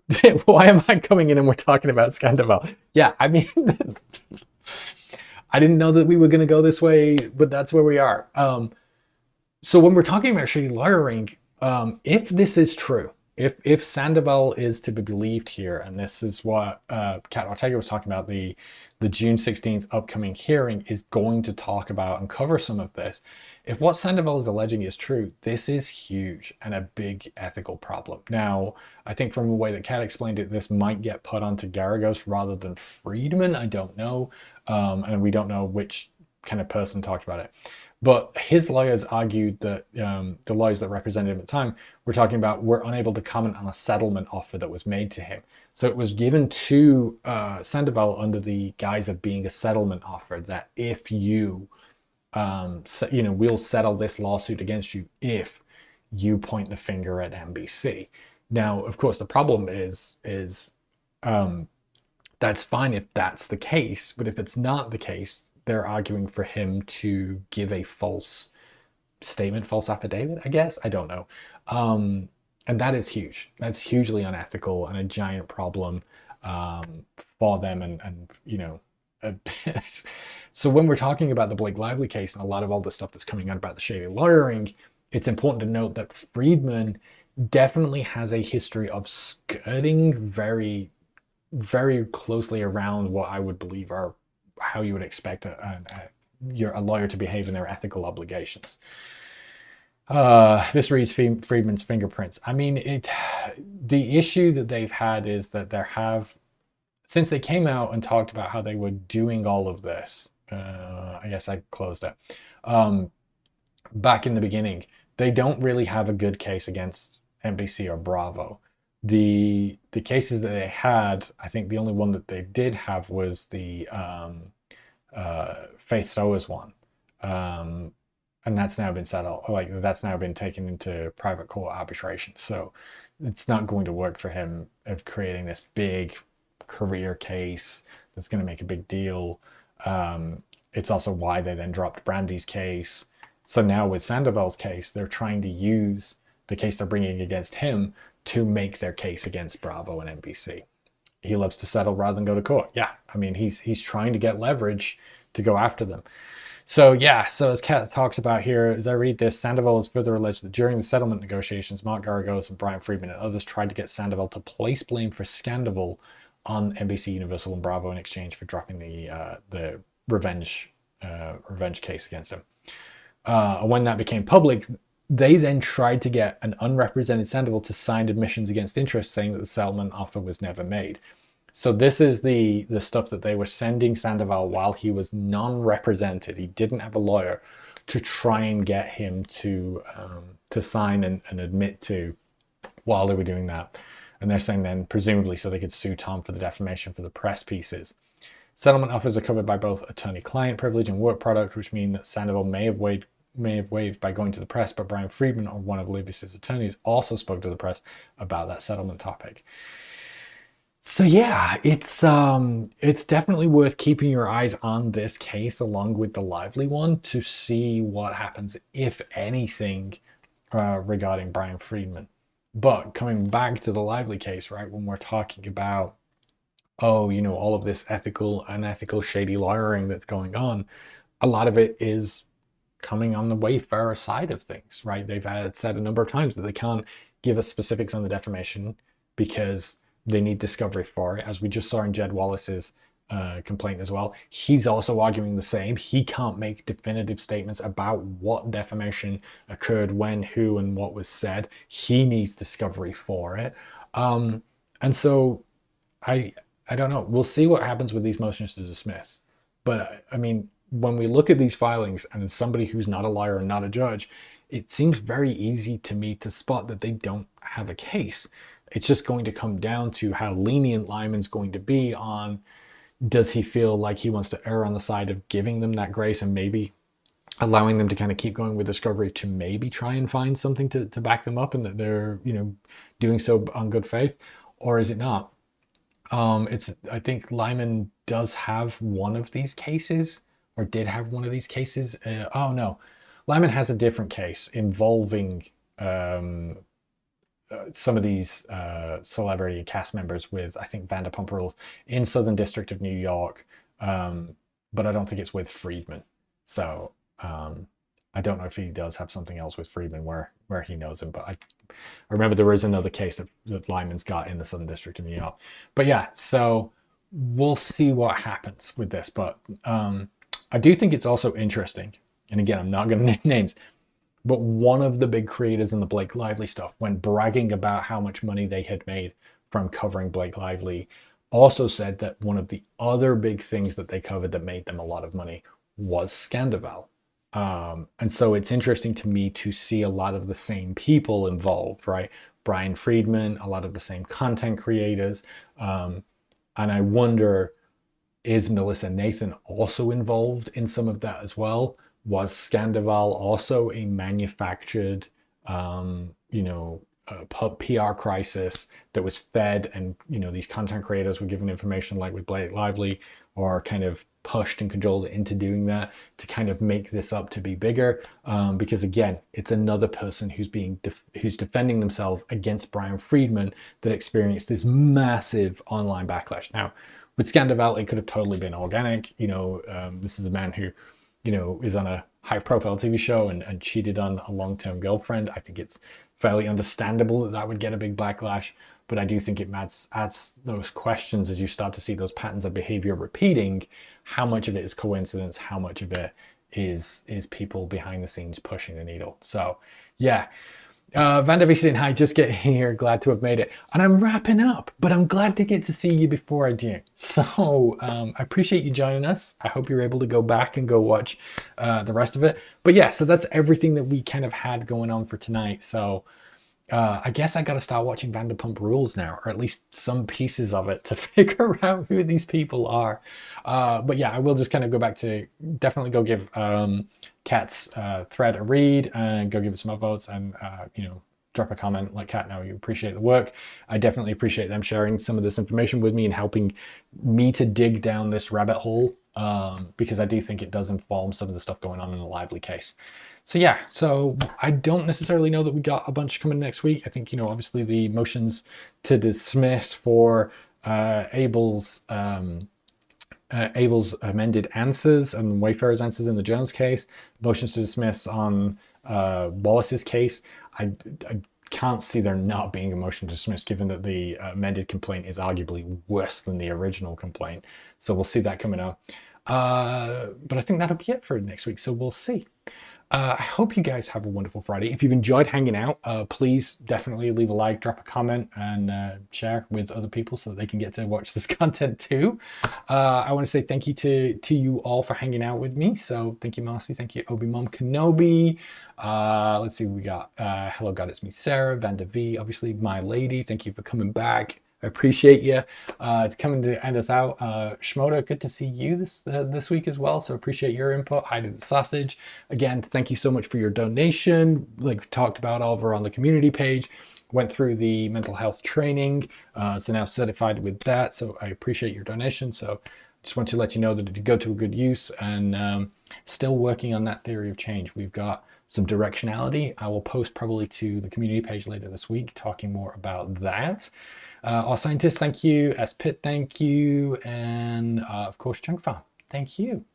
am I coming in and we're talking about Scandival? Yeah, I mean, I didn't know that we were going to go this way, but that's where we are. So when we're talking about shady lawyering, if this is true, if Sandoval is to be believed here, and this is what Kat Ortega was talking about, the June 16th upcoming hearing is going to talk about and cover some of this. If what Sandoval is alleging is true, this is huge and a big ethical problem. Now, I think from the way that Kat explained it, this might get put onto Garagos rather than Freedman. I don't know, and we don't know which kind of person talked about it. But his lawyers argued that the lawyers that represented him at the time were talking about were unable to comment on a settlement offer that was made to him. So it was given to Sandoval under the guise of being a settlement offer that if you, we'll settle this lawsuit against you if you point the finger at NBC. Now, of course, the problem is that's fine if that's the case, but if it's not the case, they're arguing for him to give a false statement, false affidavit, I guess. I don't know. And that is huge. That's hugely unethical and a giant problem for them. So when we're talking about the Blake Lively case and a lot of all the stuff that's coming out about the shady lawyering, it's important to note that Freedman definitely has a history of skirting very, very closely around what I would believe are how you would expect a lawyer to behave in their ethical obligations. This reads Freedman's fingerprints. I mean, the issue that they've had is that since they came out and talked about how they were doing all of this, I guess I closed it, back in the beginning, they don't really have a good case against NBC or Bravo. The cases that they had, I think the only one that they did have was the Faith Stowers one, and that's now been settled. Like that's now been taken into private court arbitration. So it's not going to work for him of creating this big career case that's going to make a big deal. It's also why they then dropped Brandy's case. So now with Sandoval's case, they're trying to use the case they're bringing against him to make their case against Bravo and NBC. He loves to settle rather than go to court. Yeah, I mean, he's trying to get leverage to go after them. So yeah, so as Kat talks about here, as I read this, Sandoval has further alleged that during the settlement negotiations, Mark Garagos and Bryan Freedman and others tried to get Sandoval to place blame for Scandival on NBC, Universal, and Bravo in exchange for dropping the revenge case against him. When that became public, they then tried to get an unrepresented Sandoval to sign admissions against interest, saying that the settlement offer was never made. So this is the stuff that they were sending Sandoval while he was non-represented. He didn't have a lawyer to try and get him to sign and admit to while they were doing that. And they're saying then, presumably, so they could sue Tom for the defamation for the press pieces. Settlement offers are covered by both attorney-client privilege and work product, which mean that Sandoval may have waived by going to the press, but Bryan Freedman, or one of Libis's attorneys, also spoke to the press about that settlement topic. So yeah, it's definitely worth keeping your eyes on this case along with the Lively one to see what happens, if anything, regarding Bryan Freedman. But coming back to the Lively case, right, when we're talking about, all of this ethical, unethical, shady lawyering that's going on, a lot of it is coming on the Wayfarer side of things, right? They've said a number of times that they can't give us specifics on the defamation because they need discovery for it, as we just saw in Jed Wallace's complaint as well. He's also arguing the same. He can't make definitive statements about what defamation occurred, when, who, and what was said. He needs discovery for it. And so I don't know. We'll see what happens with these motions to dismiss. But I mean, when we look at these filings, and as somebody who's not a lawyer and not a judge, it seems very easy to me to spot that they don't have a case. It's just going to come down to how lenient Lyman's going to be on, does he feel like he wants to err on the side of giving them that grace and maybe allowing them to kind of keep going with discovery to maybe try and find something to back them up and that they're, doing so on good faith, or is it not? I think Lyman does have one of these cases, or did have one of these cases. Oh no, Lyman has a different case involving some of these celebrity cast members with, I think, Vanderpump Rules in Southern District of New York, but I don't think it's with Freedman. So I don't know if he does have something else with Freedman where he knows him, but I remember there was another case that Lyman's got in the Southern District of New York. But yeah, so we'll see what happens with this. But I do think it's also interesting. And again, I'm not going to name names, but one of the big creators in the Blake Lively stuff, when bragging about how much money they had made from covering Blake Lively, also said that one of the other big things that they covered that made them a lot of money was Scandival. And so it's interesting to me to see a lot of the same people involved, right? Bryan Freedman, a lot of the same content creators. And I wonder, is Melissa Nathan also involved in some of that as well? Was Scandival also a manufactured, PR crisis that was fed, and these content creators were given information like with Blake Lively, or kind of pushed and cajoled into doing that to kind of make this up to be bigger, because again, it's another person who's defending themselves against Bryan Freedman that experienced this massive online backlash. Now, with Scandival, it could have totally been organic. This is a man who, is on a high-profile TV show and cheated on a long-term girlfriend. I think it's fairly understandable that would get a big backlash, but I do think it adds those questions as you start to see those patterns of behavior repeating. How much of it is coincidence? How much of it is people behind the scenes pushing the needle? So, yeah. Vanderpump, hi, just getting here, glad to have made it. And I'm wrapping up, but I'm glad to get to see you before I do. So I appreciate you joining us. I hope you're able to go back and go watch the rest of it. But yeah, so that's everything that we kind of had going on for tonight. So I guess I got to start watching Vanderpump Rules now, or at least some pieces of it, to figure out who these people are. But yeah, I will just kind of go back to definitely go give Kat's thread a read and go give it some upvotes, and drop a comment, let Kat know you appreciate the work. I definitely appreciate them sharing some of this information with me and helping me to dig down this rabbit hole, because I do think it does inform some of the stuff going on in the Lively case. So yeah, so I don't necessarily know that we got a bunch coming next week. I think, obviously the motions to dismiss for Abel's amended answers and Wayfarer's answers in the Jones case, motions to dismiss on Wallace's case. I can't see there not being a motion to dismiss, given that the amended complaint is arguably worse than the original complaint. So we'll see that coming up. But I think that'll be it for next week. So we'll see. I hope you guys have a wonderful Friday. If you've enjoyed hanging out, please definitely leave a like, drop a comment, and share with other people so that they can get to watch this content too. I want to say thank you to you all for hanging out with me. So thank you, Marcy. Thank you, Obi Mom Kenobi. Let's see what we got. Hello, God, it's me, Sarah. Vanda V, obviously, my lady. Thank you for coming back. I appreciate you coming to end us out. Shmoda, good to see you this week as well. So appreciate your input. Hi to the sausage. Again, thank you so much for your donation. Like we talked about over on the community page, went through the mental health training. So now certified with that. So I appreciate your donation. So just want to let you know that it did go to a good use, and still working on that theory of change. We've got some directionality. I will post probably to the community page later this week, talking more about that. Our scientists, thank you. S. Pitt, thank you. And of course, Chunk Farm, thank you.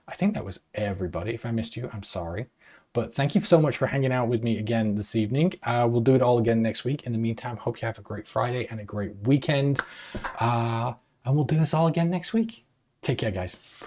I think that was everybody. If I missed you, I'm sorry. But thank you so much for hanging out with me again this evening. We'll do it all again next week. In the meantime, hope you have a great Friday and a great weekend. And we'll do this all again next week. Take care, guys.